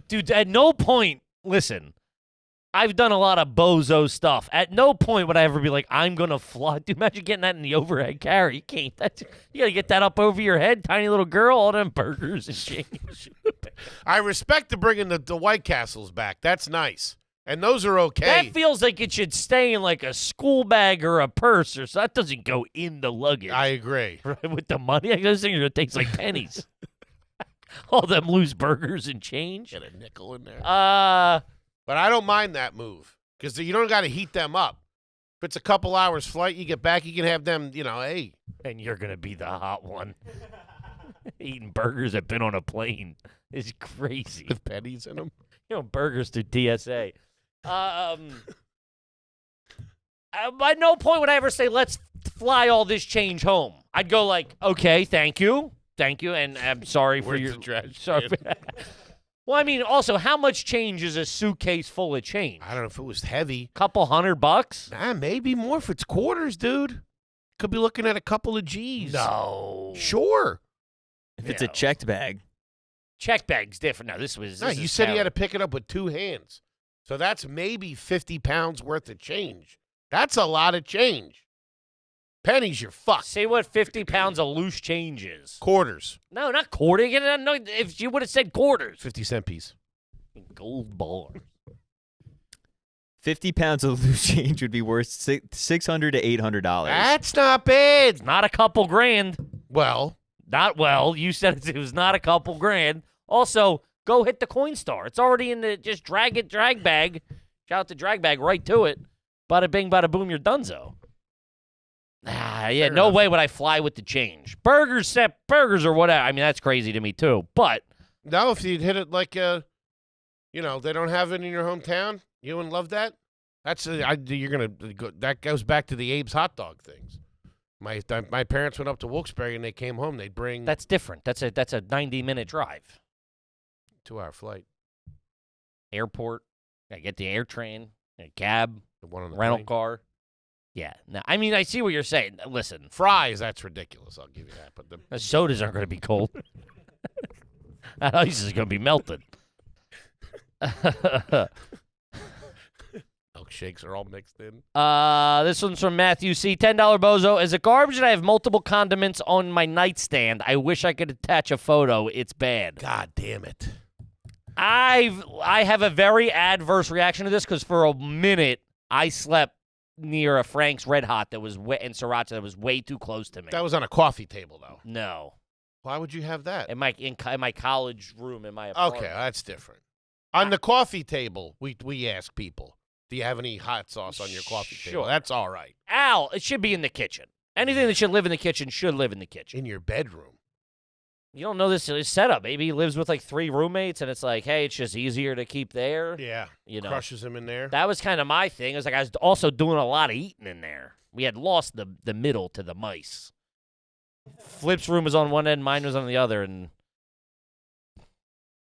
Dude, at no point... Listen, I've done a lot of bozo stuff. At no point would I ever be like, I'm going to fly. Dude, imagine getting that in the overhead carry. You can't. You got to get that up over your head. Tiny little girl, all them burgers and change. I respect the bringing the White Castles back. That's nice. And those are okay. That feels like it should stay in like a school bag or a purse, or so that doesn't go in the luggage. I agree. Right, with the money, those things are going to taste like pennies. All them loose burgers and change. Get a nickel in there. But I don't mind that move because you don't got to heat them up. If it's a couple hours flight, you get back, you can have them, hey. And you're going to be the hot one. Eating burgers that been on a plane is crazy. With pennies in them. Burgers through TSA. At no point would I ever say, let's fly all this change home. I'd go like, okay, thank you, and I'm sorry for Where's your the trash sorry. can? Well, I mean, also, how much change is a suitcase full of change? I don't know if it was heavy. Couple $100? Nah, maybe more if it's quarters, dude. Could be looking at a couple of G's. No. Sure. If it's a checked bag. Check bag's different. No, this No, you is said he had to terrible. pick it up with 2 hands. So that's maybe 50 pounds worth of change. That's a lot of change. Pennies, you're fucked. Say what 50 pounds of loose change is. Quarters. No, not quarter. No, if you would have said quarters. 50-cent piece. Gold bar. 50 pounds of loose change would be worth $600 to $800. That's not bad. It's not a couple grand. Well, Not well. You said it was not a couple grand. Also, go hit the Coinstar. It's already in the just drag bag. Shout out to drag bag right to it. Bada bing, bada boom, you're donezo. Yeah, Fair no enough. way would I fly with the change. Burgers or whatever. I mean, that's crazy to me too. But no, if you'd hit it like, they don't have it in your hometown, you wouldn't love that? You're going to go, that goes back to the Abe's hot dog things. My parents went up to Wilkes-Barre and they came home. They'd bring that's different. That's a 90-minute drive. 2-hour flight. Airport. I get the air train, a cab, The one on the rental plane. car. Yeah. No, I mean, I see what you're saying. Listen, Fries, that's ridiculous. I'll give you that. But the sodas aren't going to be cold. That ice is going to be melted. milkshakes are all mixed in. This one's from Matthew C. $10 bozo. Is it garbage that I have multiple condiments on my nightstand? I wish I could attach a photo. It's bad. God damn it. I have a very adverse reaction to this because for a minute I slept near a Frank's Red Hot that was wet in Sriracha that was way too close to me. That was on a coffee table, though. No. Why would you have that? In my college room in my apartment. Okay, that's different. On the coffee table, we ask people, do you have any hot sauce on your coffee table? Sure. That's all right. Al, it should be in the kitchen. Anything that should live in the kitchen should live in the kitchen. In your bedroom. You don't know this setup. Maybe he lives with like 3 roommates, and it's like, hey, it's just easier to keep there. Yeah. You know, Crushes him in there. that was kind of my thing. It was like I was also doing a lot of eating in there. We had lost the middle to the mice. Flip's room was on one end, mine was on the other, and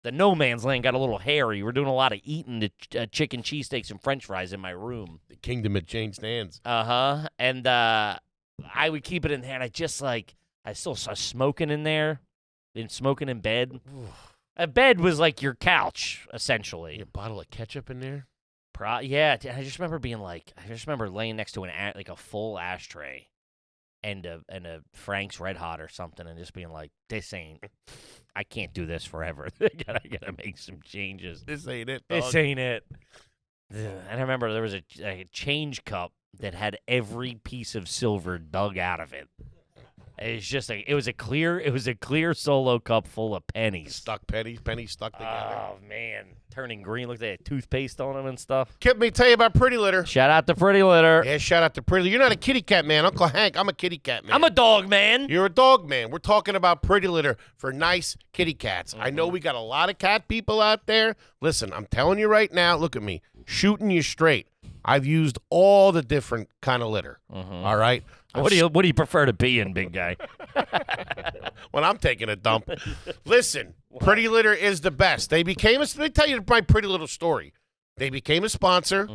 the no man's land got a little hairy. We're doing a lot of eating the chicken cheesesteaks and French fries in my room. The kingdom had changed hands. And I would keep it in there, and I still saw smoking in there. Been smoking in bed. A bed was like your couch, essentially. A bottle of ketchup in there? Yeah, I just remember laying next to a full ashtray and a Frank's Red Hot or something, and just being like, I can't do this forever. I gotta make some changes. This ain't it, This dog. ain't it. And I remember there was a change cup that had every piece of silver dug out of it. It's just it was a clear solo cup full of pennies. Stuck pennies stuck together. Oh man, turning green. Look at that toothpaste on them and stuff. Kip, me tell you about Pretty Litter. Shout out to Pretty Litter. Yeah, shout out to Pretty Litter. You're not a kitty cat man. Uncle Hank, I'm a kitty cat man. I'm a dog man. You're a dog man. We're talking about Pretty Litter for nice kitty cats. I know we got a lot of cat people out there. Listen, I'm telling you right now, look at me, shooting you straight. I've used all the different kind of litter. All right? What do you prefer to be in, big guy? When I'm taking a dump. Listen, Pretty Litter is the best. Let me tell you my pretty little story. They became a sponsor.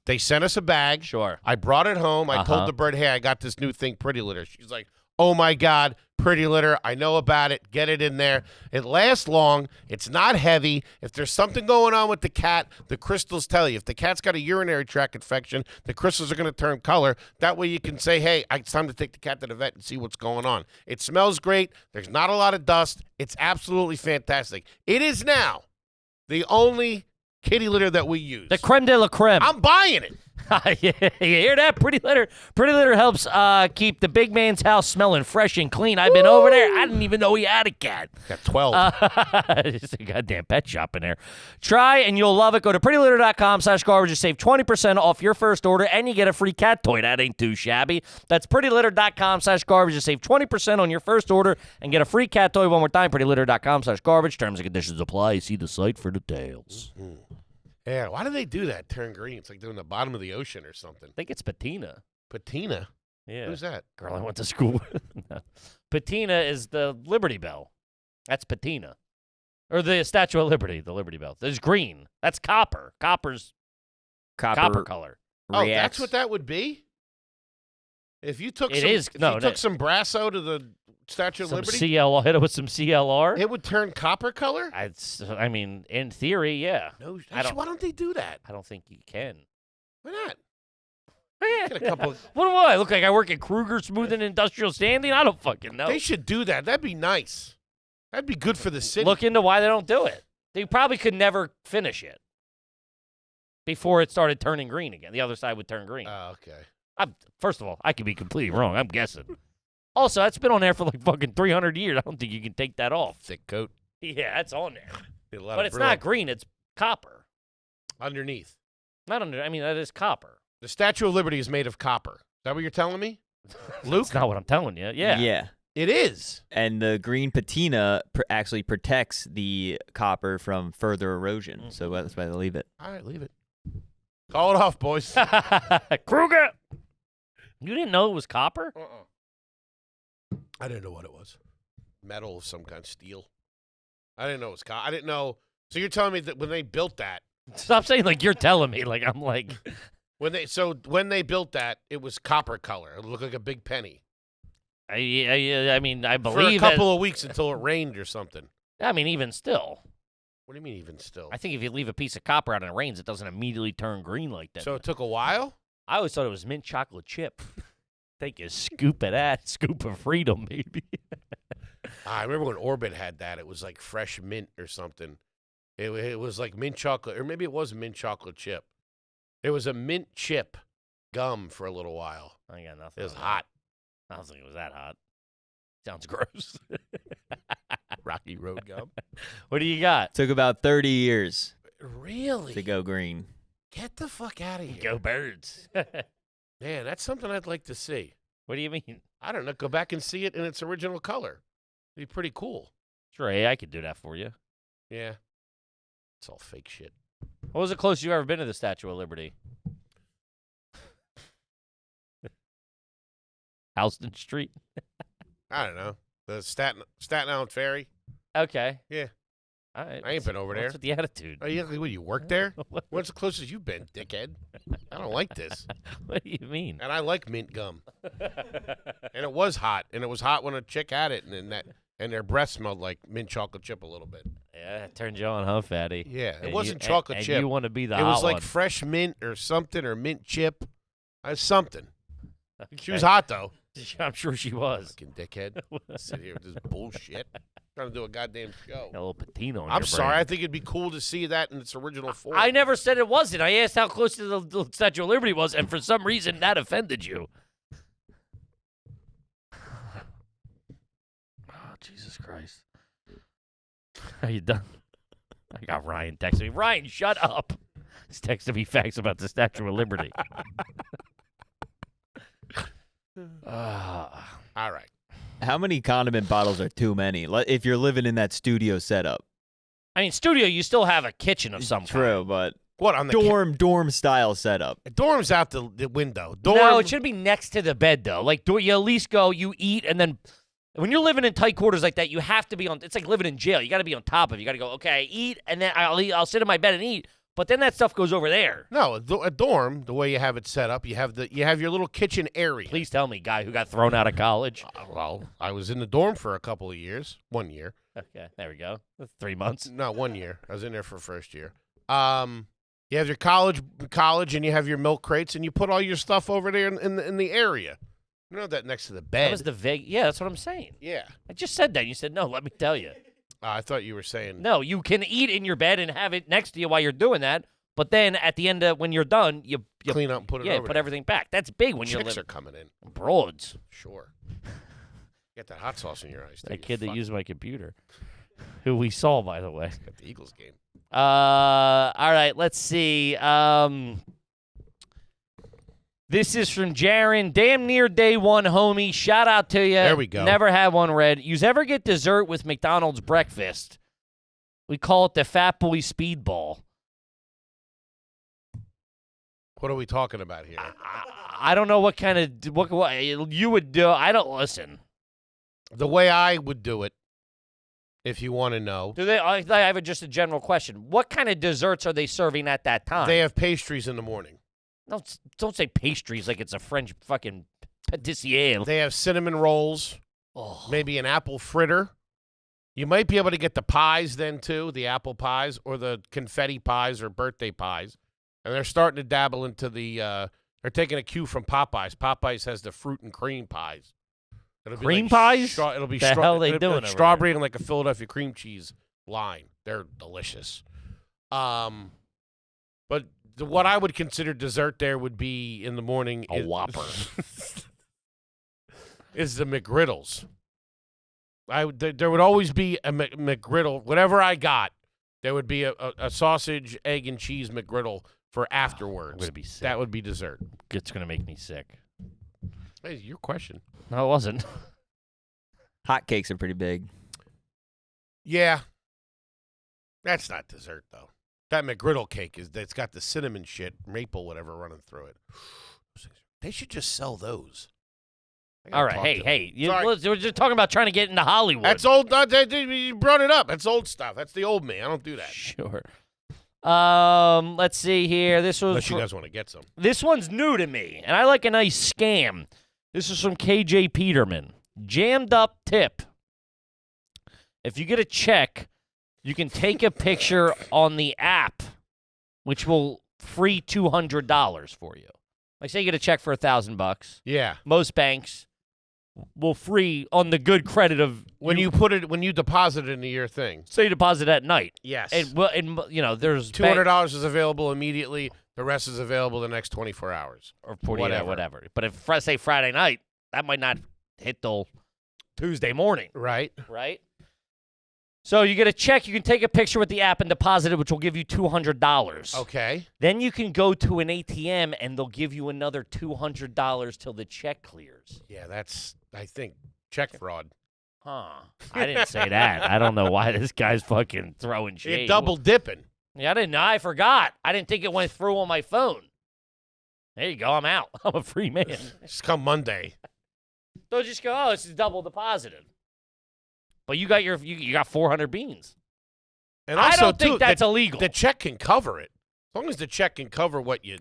They sent us a bag. Sure. I brought it home. I told the bird, hey, I got this new thing, Pretty Litter. She's like, oh, my God, Pretty Litter. I know about it. Get it in there. It lasts long. It's not heavy. If there's something going on with the cat, the crystals tell you. If the cat's got a urinary tract infection, the crystals are going to turn color. That way you can say, hey, it's time to take the cat to the vet and see what's going on. It smells great. There's not a lot of dust. It's absolutely fantastic. It is now the only kitty litter that we use. The creme de la creme. I'm buying it. You hear that? Pretty Litter. Pretty Litter helps keep the big man's house smelling fresh and clean. I've been over there. I didn't even know he had a cat. Got 12. It's a goddamn pet shop in there. Try and you'll love it. Go to prettylitter.com/garbage to save 20% off your first order, and you get a free cat toy. That ain't too shabby. That's prettylitter.com/garbage to save 20% on your first order and get a free cat toy. One more time, prettylitter.com/garbage. Terms and conditions apply. See the site for details. Yeah, why do they do that? Turn green. It's like they're in the bottom of the ocean or something. I think it's patina. Patina? Yeah. Who's that? Girl I went to school with. No. Patina is the Liberty Bell. That's patina. Or the Statue of Liberty, the Liberty Bell. There's green. That's copper. Copper's copper color. Oh, reacts. that's what that would be? If you took took some Brasso to the Statue of Some Liberty, CLR. Hit it with some CLR. it would turn copper color? I mean, in theory, yeah. No, I don't- why don't they do that? I don't think you can. Why not? Get a couple. What do I look like? I work at Kruger Smoothing Industrial Standing? I don't fucking know. They should do that. That'd be nice. That'd be good for the city. Look into why they don't do it. They probably could never finish it before it started turning green again. The other side would turn green. Oh, okay. First of all, I could be completely wrong. I'm guessing. Also, that's been on there for like fucking 300 years. I don't think you can take that off. Thick coat. Yeah, that's on there. Get a lot But of it's not green. It's copper. underneath. Not under. I mean, that is copper. The Statue of Liberty is made of copper. Is that what you're telling me, Luke? That's not what I'm telling you. Yeah. Yeah. It is. And the green patina actually protects the copper from further erosion. So that's why they leave it. All right, leave it. Call it off, boys. Kruger. You didn't know it was copper? I didn't know what it was. Metal of some kind, steel. I didn't know it was copper. I didn't know. So you're telling me that when they built that, Stop saying like you're telling me. Like I'm like. when they built that, it was copper color. It looked like a big penny. I mean, I For a believe couple of weeks until it rained or something. I mean, even still, What do you mean even still? I think if you leave a piece of copper out and it rains, it doesn't immediately turn green like that. So it took a while? I always thought it was mint chocolate chip. Take a scoop of that, scoop of freedom, maybe. I remember when Orbit had that. It was like fresh mint or something. It was like mint chocolate, or maybe it was mint chocolate chip. It was a mint chip gum for a little while. I got nothing. It was on that. hot. I don't think it was that hot. Sounds gross. Rocky Road gum. What do you got? Took about 30 years Really? to go green. Get the fuck out of here. Go Birds. Man, that's something I'd like to see. What do you mean? I don't know. Go back and see it in its original color. It'd be pretty cool. Sure, hey, I could do that for you. Yeah. It's all fake shit. What was the closest you ever been to the Statue of Liberty? Houston Street. I don't know. The Staten Island Ferry. Okay. Yeah. All right. I ain't been over there. What's with the attitude? Oh, yeah, what, you work there? What's the closest you've been, dickhead? I don't like this. What do you mean? And I like mint gum. And it was hot. And it was hot when a chick had it, and their breath smelled like mint chocolate chip a little bit. Yeah, it turned you on, huh, fatty? Yeah, it And wasn't you, chocolate and chip. you want to be the It was hot like one. fresh mint or something, or mint chip. Something. Okay. She was hot, though. I'm sure she was. Fucking dickhead. Sit here with this bullshit. Trying to do a goddamn show. A little patina on I'm your sorry. brain. I think it'd be cool to see that in its original form. I never said it wasn't. I asked how close to the Statue of Liberty was, and for some reason that offended you. Oh, Jesus Christ. Are you done? I got Ryan texting me. Ryan, shut up. He's texting me facts about the Statue of Liberty. All right. How many condiment bottles are too many? If you're living in that studio setup. I mean, studio, you still have a kitchen of some True, kind. but What, on the dorm style setup. dorm's out the window. Dorm. No, it should be next to the bed, though. Like, you at least go, you eat, and then when you're living in tight quarters like that, you have to be on. It's like living in jail. You got to be on top of it. You got to go, okay, I eat, and then I'll sit in my bed and eat. But then that stuff goes over there. No, a dorm, the way you have it set up, you have your little kitchen area. Please tell me, guy who got thrown out of college. Well, I was in the dorm for a couple of years. 1 year. Okay, there we go. That's 3 months. No, 1 year. I was in there for first year. You have your college, and you have your milk crates, and you put all your stuff over there in the area. You know that next to the bed. That was the vague. Yeah, that's what I'm saying. Yeah. I just said that. You said, no, let me tell you. I thought you were saying. No, you can eat in your bed and have it next to you while you're doing that. But then at the end of when you're done, you clean up and put it over put there. everything back. That's big when you're Chicks living. are coming in. Broads. Sure. Get that hot sauce in your eyes. That kid that used my computer, who we saw, by the way. At the Eagles game. All right, let's see. This is from Jaron. Damn near day one, homie. Shout out to you. There we go. Never had one read. Yous ever get dessert with McDonald's breakfast? We call it the Fat Boy Speedball. What are we talking about here? I don't know what kind of what you would do. I don't listen. The way I would do it if you want to know. Do they? I have just a general question. What kind of desserts are they serving at that time? They have pastries in the morning. No, don't say pastries like it's a French fucking pâtissier. They have cinnamon rolls, maybe an apple fritter. You might be able to get the pies then, too, the apple pies or the confetti pies or birthday pies. And they're starting to dabble into the they're taking a cue from Popeyes. Popeyes has the fruit and cream pies. It'll be Cream like pies? It'll be The hell they doing over strawberry and like a Philadelphia cream cheese line. They're delicious. But what I would consider dessert there would be in the morning A Whopper. is the McGriddles. There would always be a McGriddle. Whatever I got, there would be a sausage, egg, and cheese McGriddle for afterwards. I'm gonna be sick. That would be dessert. It's gonna make me sick. Hey, your question. No, it wasn't. Hot cakes are pretty big. Yeah. That's not dessert, though. That McGriddle cake it's got the cinnamon shit, maple, whatever, running through it. They should just sell those. All right, hey, we're just talking about trying to get into Hollywood. That's old. You brought it up. That's old stuff. That's the old me. I don't do that. Sure. Let's see here. This was Unless you guys want to get some. This one's new to me, and I like a nice scam. This is from KJ Peterman. Jammed up tip. If you get a check, you can take a picture on the app, which will free $200 for you. Like, say you get a check for $1,000. Yeah. Most banks will free on the good credit of when you deposit it into your thing. Say you deposit at night. Yes. And there's $200 is available immediately. The rest is available the next 24 hours or 48 whatever. But if say Friday night, that might not hit till Tuesday morning. Right. So you get a check, you can take a picture with the app and deposit it, which will give you $200. Okay. Then you can go to an ATM and they'll give you another $200 till the check clears. Yeah, that's, I think, check fraud. Huh. I didn't say that. I don't know why this guy's fucking throwing shade. You're double dipping. Yeah, I didn't know. I forgot. I didn't think it went through on my phone. There you go. I'm out. I'm a free man. Just come Monday. So just go, this is double deposited. But you got you got 400 beans. And also, I don't think that's illegal. The check can cover it. As long as the check can cover what you...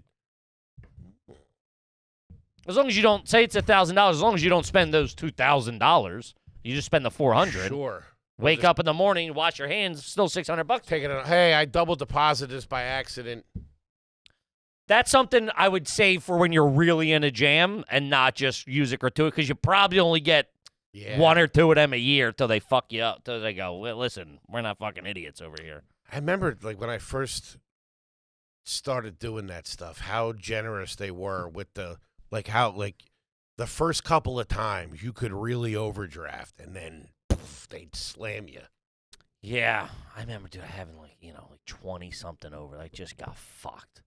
As long as you don't, say it's $1,000, as long as you don't spend those $2,000, you just spend the 400. Sure. Wake up in the morning, wash your hands, still $600. Take it. Hey, I double deposited this by accident. That's something I would save for when you're really in a jam and not just use it gratuitous, because you probably only get one or two of them a year till they fuck you up, till they go, well, listen, we're not fucking idiots over here. I remember, like, when I first started doing that stuff, how generous they were with the, like, how, like, the first couple of times you could really overdraft, and then poof, they'd slam you. Yeah, I remember, dude, having, like 20-something over, like, just got fucked.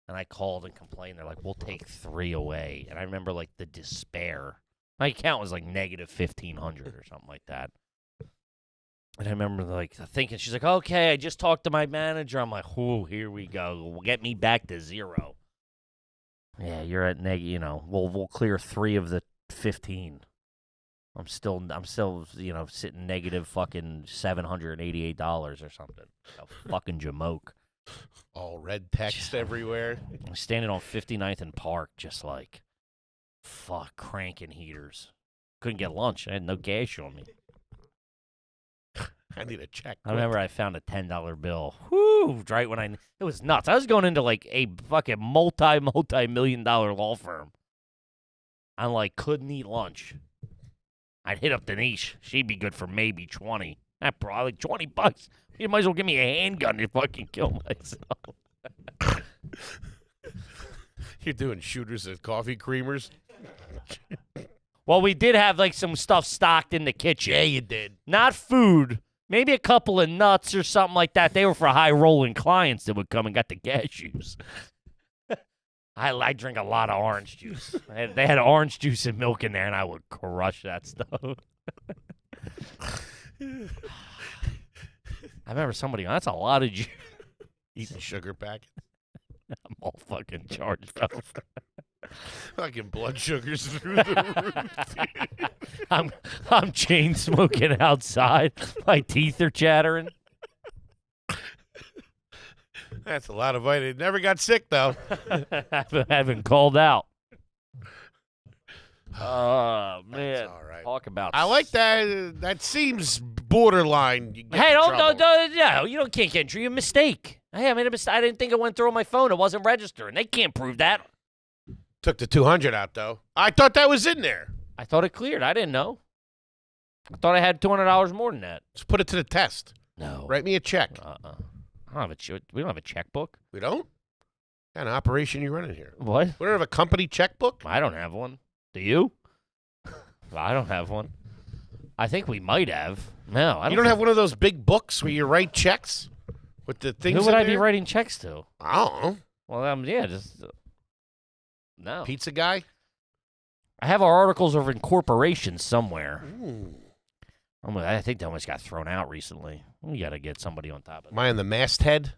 And I called and complained. They're like, we'll take 3 away. And I remember, like, the despair. My account was, like, negative 1,500 or something like that. And I remember, like, thinking, she's like, okay, I just talked to my manager. I'm like, oh, here we go. Get me back to 0. Yeah, you're at we'll clear 3 of the 15. I'm still, sitting negative fucking $788 or something. A fucking jamoke. All red text everywhere. I'm standing on 59th and Park, just like, fuck, cranking heaters. Couldn't get lunch. I had no cash on me. I need a check. I remember I found a $10 bill. Whoo! Right when it was nuts. I was going into like a fucking multi-million-dollar law firm. I like couldn't eat lunch. I'd hit up Denise. She'd be good for maybe 20. That probably like $20. You might as well give me a handgun to fucking kill myself. You're doing shooters at coffee creamers? Well, we did have like some stuff stocked in the kitchen. Yeah, you did. Not food. Maybe a couple of nuts or something like that. They were for high-rolling clients that would come and got the cashews. I drink a lot of orange juice. They had orange juice and milk in there, and I would crush that stuff. I remember somebody, that's a lot of juice. Eating sugar packet. I'm all fucking charged up. Fucking blood sugars through the roof. I'm chain smoking outside. My teeth are chattering. That's a lot of vitamin. Never got sick though. Haven't called out. Oh man! That's all right. Talk about. I like that. That seems borderline. You get Hey, in don't, trouble. no, you don't can't get entry. A mistake. Hey, I made a mistake. I didn't think it went through on my phone. It wasn't registering. They can't prove that. Took the 200 out though. I thought that was in there. I thought it cleared. I didn't know. I thought I had $200 more than that. Let's put it to the test. No. Write me a check. I don't have we don't have a checkbook. We don't? What kind of operation you running here? What? We don't have a company checkbook? I don't have one. Do you? I don't have one. I think we might have. No, I don't. You don't have one of those big books where you write checks with the things Who would in I be there? writing checks to? I don't know. Well, yeah, just no. Pizza guy? I have our articles of incorporation somewhere. Ooh. I think that almost got thrown out recently. We got to get somebody on top of Am I on the masthead?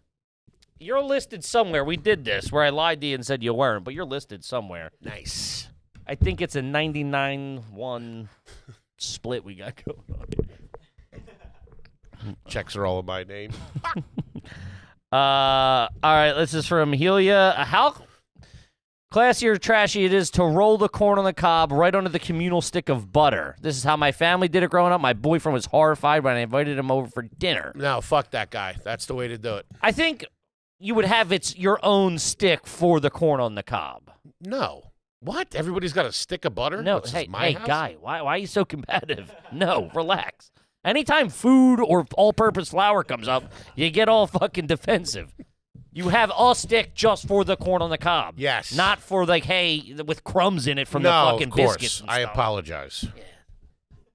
You're listed somewhere. We did this where I lied to you and said you weren't, but you're listed somewhere. Nice. I think it's a 99-1 split we got going on. Checks are all in my name. All right, this is from Helia. How classy or trashy it is to roll the corn on the cob right under the communal stick of butter. This is how my family did it growing up. My boyfriend was horrified when I invited him over for dinner. No, fuck that guy. That's the way to do it. I think you would have your own stick for the corn on the cob. No. What? Everybody's got a stick of butter? No, What's this, my hey, house? guy, why are you so combative? No, relax. Anytime food or all-purpose flour comes up, you get all fucking defensive. You have a stick just for the corn on the cob. Yes. Not for, like, hey, with crumbs in it from the fucking of course. biscuits and I stuff. apologize. Yeah.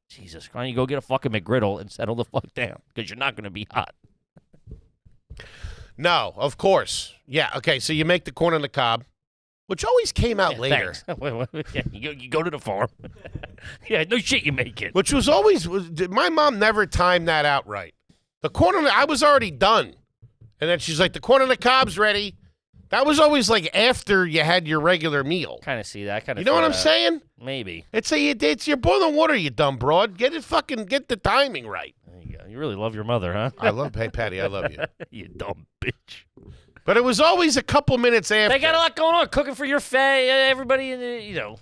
Jesus, why don't you go get a fucking McGriddle and settle the fuck down? Because you're not going to be hot. No, of course. Yeah, okay, so you make the corn on the cob, which always came out later. Thanks. Yeah, you go to the farm. Yeah, no shit, you make it. Which was always, my mom never timed that out right. The corn on the, I was already done. And then she's like, the corn on the cob's ready. That was always like after you had your regular meal. Kind of see that. You know what I'm saying? Maybe. It's you're boiling water, you dumb broad. Get the timing right. There you go. You really love your mother, huh? Hey, Patty, I love you. You dumb bitch. But it was always a couple minutes after. They got a lot going on. Cooking for your everybody, in the, you know.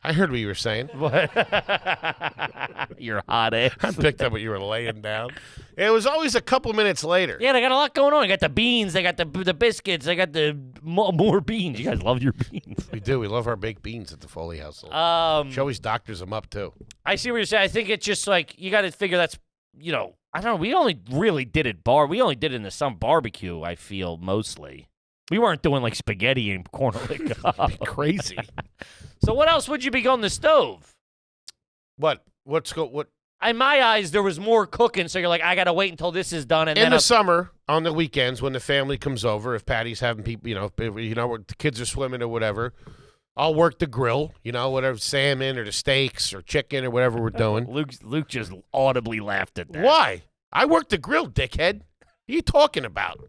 I heard what you were saying. What? You're hot ass. I picked up what you were laying down. It was always a couple minutes later. Yeah, they got a lot going on. They got the beans. They got the biscuits. They got the more beans. You guys love your beans. We do. We love our baked beans at the Foley household. She always doctors them up, too. I see what you're saying. I think it's just like, you got to figure that's, you know, I don't know. We only really did it we only did it in the some barbecue, I feel, mostly. We weren't doing like spaghetti and corn on the cob. Crazy. So what else would you be on the stove? What? In my eyes, there was more cooking, so you're like, I got to wait until this is done. And in then the summer, on the weekends, when the family comes over, if Patty's having people, if the kids are swimming or whatever, I'll work the grill, whatever, salmon or the steaks or chicken or whatever we're doing. Luke just audibly laughed at that. Why? I work the grill, dickhead. What are you talking about?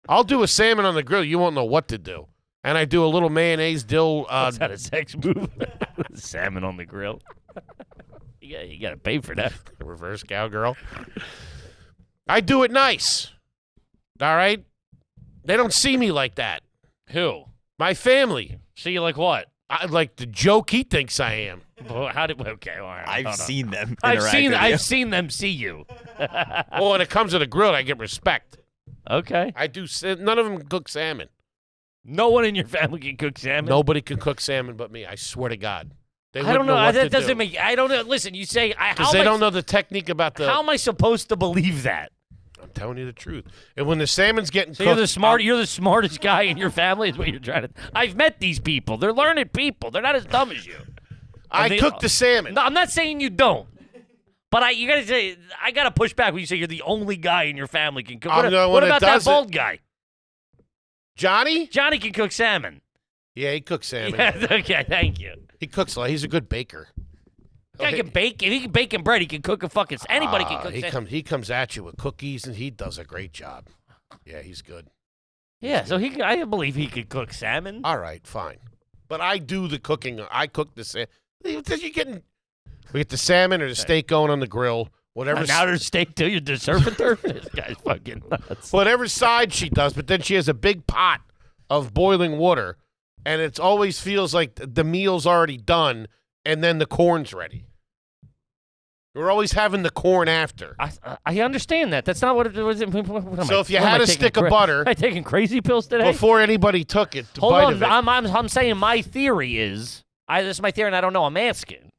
I'll do a salmon on the grill. You won't know what to do. And I do a little mayonnaise dill. Is that a sex move? Salmon on the grill. You got to pay for that. Reverse cowgirl. I do it nice. All right? They don't see me like that. Who? My family. See you like what? I like the joke he thinks I am. Okay, all right. I've seen them. I've interact with seen them see you. Well, when it comes to the grill, I get respect. Okay. I do. None of them can cook salmon. No one in your family can cook salmon. Nobody can cook salmon but me. I swear to God. They I don't know. what That to doesn't do. make. I don't know. Listen, you say because they don't know the technique about the. How am I supposed to believe that? I'm telling you the truth. And when the salmon's getting So cooked, you're the smartest guy in your family. Is what you're trying to. I've met these people. They're learned people. They're not as dumb as you. I cook the salmon. No, I'm not saying you don't. But you gotta say I gotta push back when you say you're the only guy in your family can cook. What about that bald guy? Johnny? Johnny can cook salmon. Yeah, he cooks salmon. Yeah, okay, thank you. He cooks a lot. He's a good baker. Guy can bake. If he can bake bread, he can cook a fucking. Anybody can cook salmon. He comes at you with cookies, and he does a great job. Yeah, he's good. Yeah, so I believe he could cook salmon. All right, fine. But I do the cooking. I cook the salmon. We get the salmon or the steak going on the grill. Whatever. Now there's steak too. You're the surf and turf. This guy's fucking nuts. Whatever side she does, but then she has a big pot of boiling water, and it always feels like the meal's already done, and then the corn's ready. We're always having the corn after. I understand that. That's not what it was. So if you had a stick of butter, am I taking crazy pills today? before anybody took it, Hold bite on. of it, I'm saying my theory is, this is my theory, and I don't know. I'm asking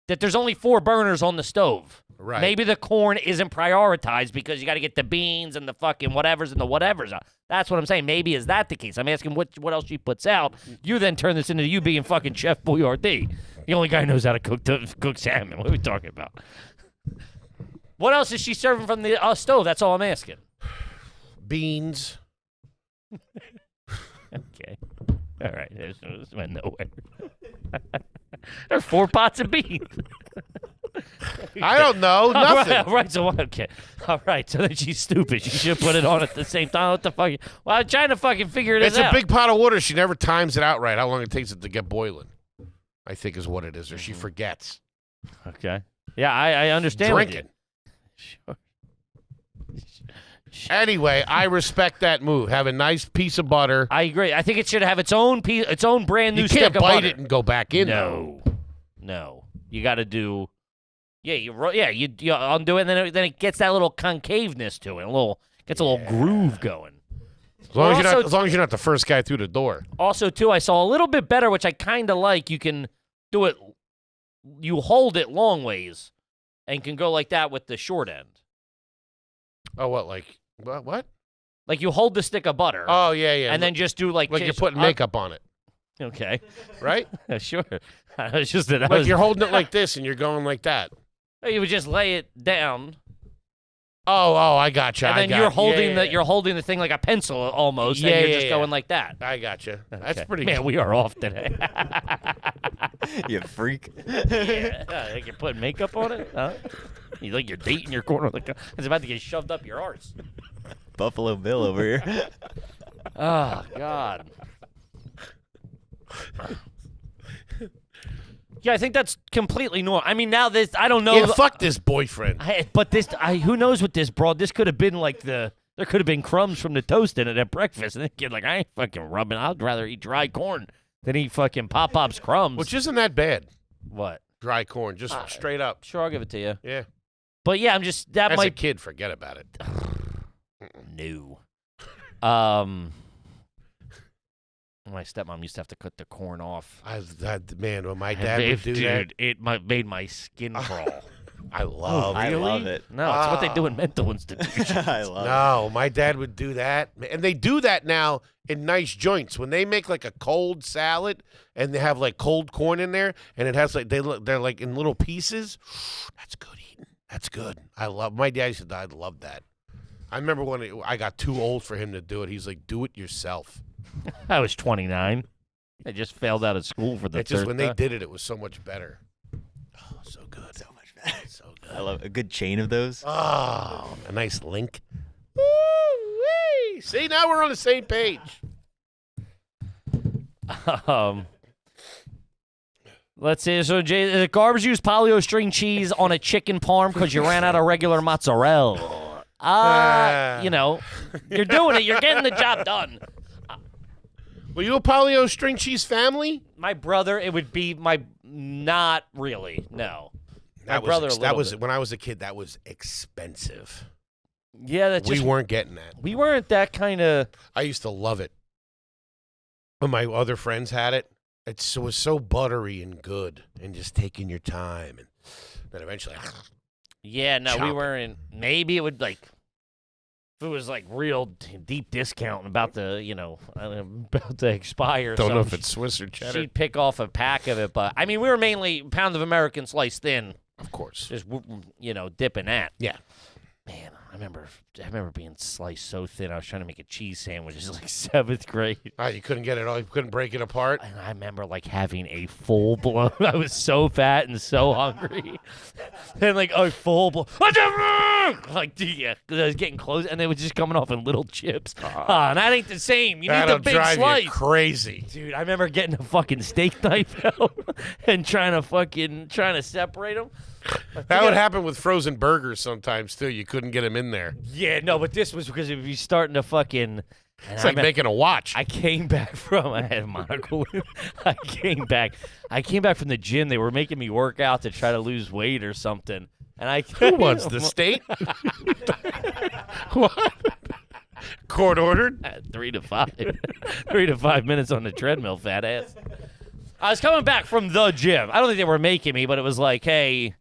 that there's only 4 burners on the stove. Right. Maybe the corn isn't prioritized because you got to get the beans and the fucking whatevers and the whatevers out. That's what I'm saying. Maybe is that the case? I'm asking what else she puts out. You then turn this into you being fucking Chef Boyardee. The only guy who knows how to cook salmon. What are we talking about? What else is she serving from the stove? That's all I'm asking. beans. Okay. All right. This went nowhere. There are 4 pots of beans. I don't know. Nothing. All right. So, okay. All right. So then she's stupid. She should put it on at the same time. What the fuck? Well, I'm trying to fucking figure it out. It's a big pot of water. She never times it out right. How long it takes it to get boiling, I think is what it is. Or she forgets. Okay. Yeah, I understand. Drinking. Sure. Anyway, I respect that move. Have a nice piece of butter. I agree. I think it should have its own brand new You stick can't of bite butter. it and go back in. though. No. You got to do. Yeah, you undo it, and then it gets that little concaveness to it. Gets a little groove going. As long as you're not the first guy through the door. Also, too, I saw a little bit better, which I kind of like. You can do it. You hold it long ways, and can go like that with the short end. Oh, what? Like what? Like you hold the stick of butter. Oh yeah. And then just do like you're putting makeup on it. Okay. Right? Sure. It's just that you're holding it like this and you're going like that. You would just lay it down. Oh, I got you. And then you're holding the thing like a pencil almost, and you're just going like that. I got you. That's Okay. pretty. Man, we are off today. You freak. Yeah, like you're putting makeup on it. Huh? You like you're dating your corner. Like it's about to get shoved up your arse. Buffalo Bill over here. Oh God. Yeah, I think that's completely normal. I mean, now this, I don't know. Yeah, fuck this boyfriend. Who knows what this broad? This could have been like there could have been crumbs from the toast in it at breakfast, and the kid like, I ain't fucking rubbing. I'd rather eat dry corn than eat fucking Pop's crumbs. Which isn't that bad. What? Dry corn, just straight up. Sure, I'll give it to you. Yeah. But yeah, I'm just As a kid, forget about it. No. My stepmom used to have to cut the corn off. Man, when my dad would do that, it made my skin crawl. I love it. No, it's what they do in mental institutions. I love it. No, my dad would do that, and they do that now in nice joints when they make like a cold salad and they have like cold corn in there, and it has like they're like in little pieces. That's good eating. That's good. My dad used to. I love that. I remember when I got too old for him to do it. He's like, do it yourself. I was 29. I just failed out of school for the It's just third when time. they did it, it was so much better. Oh, so good. So much better. So good. I love a good chain of those. Oh, a nice link. Woo-wee. See, now we're on the same page. Let's see. So, Jay, the garbage use paleo string cheese on a chicken parm because you ran out of regular mozzarella. You're doing it. You're getting the job done. Were you a paleo string cheese family? My brother, it would be not really. No. My brother, that was when I was a kid. That was expensive. Yeah, We weren't getting that. We weren't that kind of. I used to love it. When my other friends had it, it was so buttery and good, and just taking your time, and then eventually. Yeah, no, we Chop. weren't. Maybe it would if it was like real deep discount and about to expire. Don't know if it's Swiss or cheddar. She'd pick off a pack of it, but I mean, we were mainly pound of American sliced thin. Of course. Just dipping that. Yeah. Man, I remember being sliced so thin. I was trying to make a cheese sandwich. It was like 7th grade. You couldn't get it all. You couldn't break it apart. And I remember like having a full blown. I was so fat and so hungry, and like a full blown. Like yeah, because I was getting close, and they were just coming off in little chips. And that ain't the same. You need That'll the big drive slice. you crazy. Dude, I remember getting a fucking steak knife out and trying to separate them. That would happen with frozen burgers sometimes too. You couldn't get them in there. Yeah, no, but this was because it would be starting to fucking. It's like making a watch. I came back from. I had a monocle. I came back from the gym. They were making me work out to try to lose weight or something. And Who wants the steak? What? Court ordered? 3 to 5. 3 to 5 minutes on the treadmill, fat ass. I was coming back from the gym. I don't think they were making me, but it was like, hey,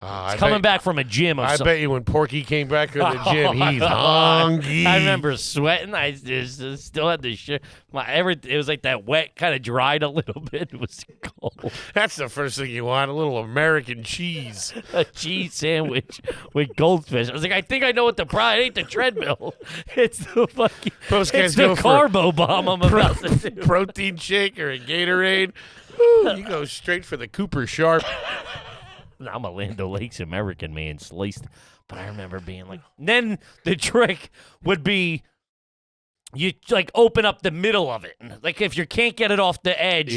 coming back from a gym. I bet you when Porky came back to the gym, he's hungry. I remember sweating. I just still had the shit. It was like that wet, kind of dried a little bit. It was cold. That's the first thing you want, a little American cheese. A cheese sandwich with goldfish. I was like, I think I know what the problem. It ain't the treadmill. It's the fucking. Most guys it's the go for carbo bomb I'm about to do. Protein shake or a Gatorade. Ooh, you go straight for the Cooper Sharp. I'm a Land O'Lakes American, man, sliced. But I remember being like, then the trick would be you like open up the middle of it. Like if you can't get it off the edge,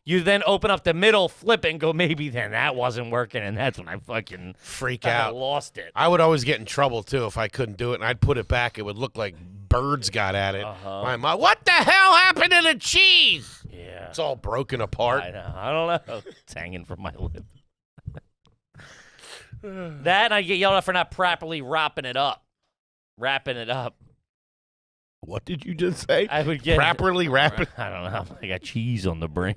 you then open up the middle, flip it, and go, maybe then that wasn't working. And that's when I fucking freak out. Lost it. I would always get in trouble, too, if I couldn't do it. And I'd put it back. It would look like birds got at it. My mom, what the hell happened to the cheese? Yeah. It's all broken apart. I know. I don't know. It's hanging from my lip. That and I get yelled at for not properly wrapping it up. What did you just say? I would get properly wrap it. I don't know. I got cheese on the brain.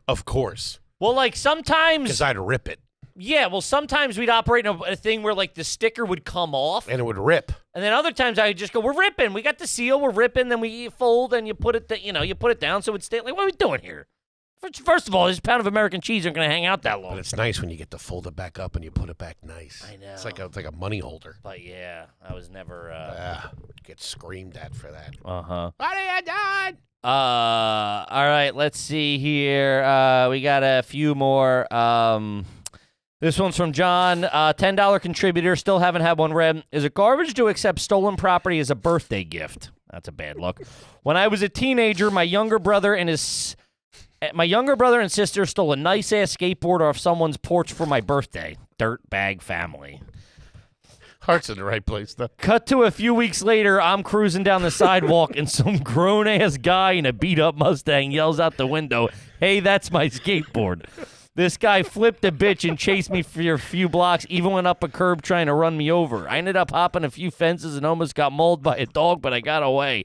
Of course. Well, like sometimes. Because I'd rip it. Yeah, well, sometimes we'd operate in a thing where like the sticker would come off. And it would rip. And then other times I would just go, we're ripping. We got the seal, we're ripping. Then we fold and you put it, you put it down so it's stay. Like, what are we doing here? First of all, this pound of American cheese aren't going to hang out that long. But it's nice when you get to fold it back up and you put it back nice. I know. It's like a money holder. But yeah, I was never. Get screamed at for that. What are you doing? All right, let's see here. We got a few more. This one's from John, $10 contributor. Still haven't had one read. Is it garbage to accept stolen property as a birthday gift? That's a bad look. When I was a teenager, my younger brother and sister stole a nice-ass skateboard off someone's porch for my birthday. Dirtbag family. Heart's in the right place, though. Cut to a few weeks later, I'm cruising down the sidewalk, and some grown-ass guy in a beat-up Mustang yells out the window, "Hey, that's my skateboard." This guy flipped a bitch and chased me for a few blocks, even went up a curb trying to run me over. I ended up hopping a few fences and almost got mauled by a dog, but I got away.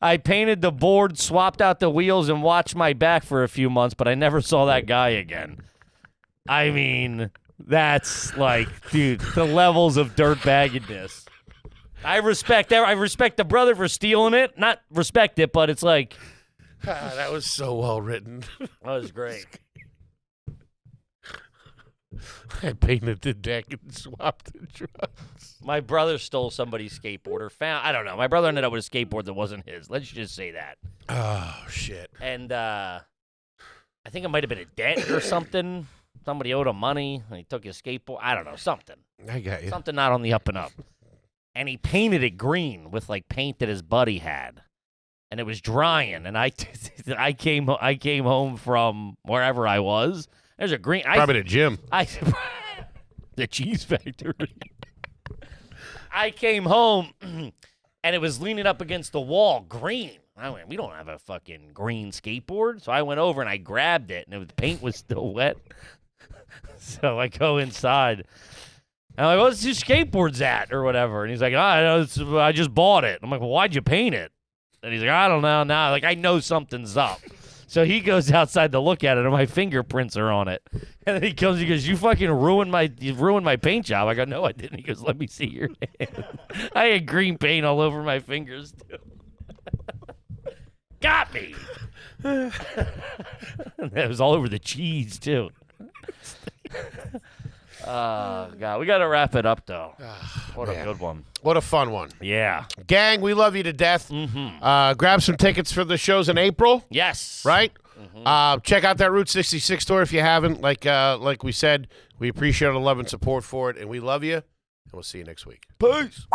I painted the board, swapped out the wheels, and watched my back for a few months, but I never saw that guy again. I mean, that's like, dude, the levels of dirtbaggedness. I respect the brother for stealing it. Not respect it, but it's like. That was so well written. That was great. I painted the deck and swapped the trucks. My brother stole somebody's skateboard or I don't know. My brother ended up with a skateboard that wasn't his. Let's just say that. Oh, shit. And I think it might have been a debt or something. Somebody owed him money, and he took his skateboard. I don't know, something. I got you. Something not on the up and up. And he painted it green with, like, paint that his buddy had. And it was drying, and I came home from wherever I was. There's a green. Probably the gym. The cheese factory. I came home, and it was leaning up against the wall, green. I went, we don't have a fucking green skateboard. So I went over, and I grabbed it, and the paint was still wet. So I go inside. And I'm like, what's your skateboards at, or whatever? And he's like, I just bought it. I'm like, well, why'd you paint it? And he's like, I don't know. Now, like, I know something's up. So he goes outside to look at it, and my fingerprints are on it. And then he goes, you fucking ruined my paint job. I go, no, I didn't. He goes, let me see your hand. I had green paint all over my fingers, too. Got me. And it was all over the cheese, too. God, we got to wrap it up, though. What a good one. What a fun one. Yeah. Gang, we love you to death. Grab some tickets for the shows in April. Yes. Right? Check out that Route 66 store if you haven't. Like we said, we appreciate the love and support for it, and we love you, and we'll see you next week. Peace.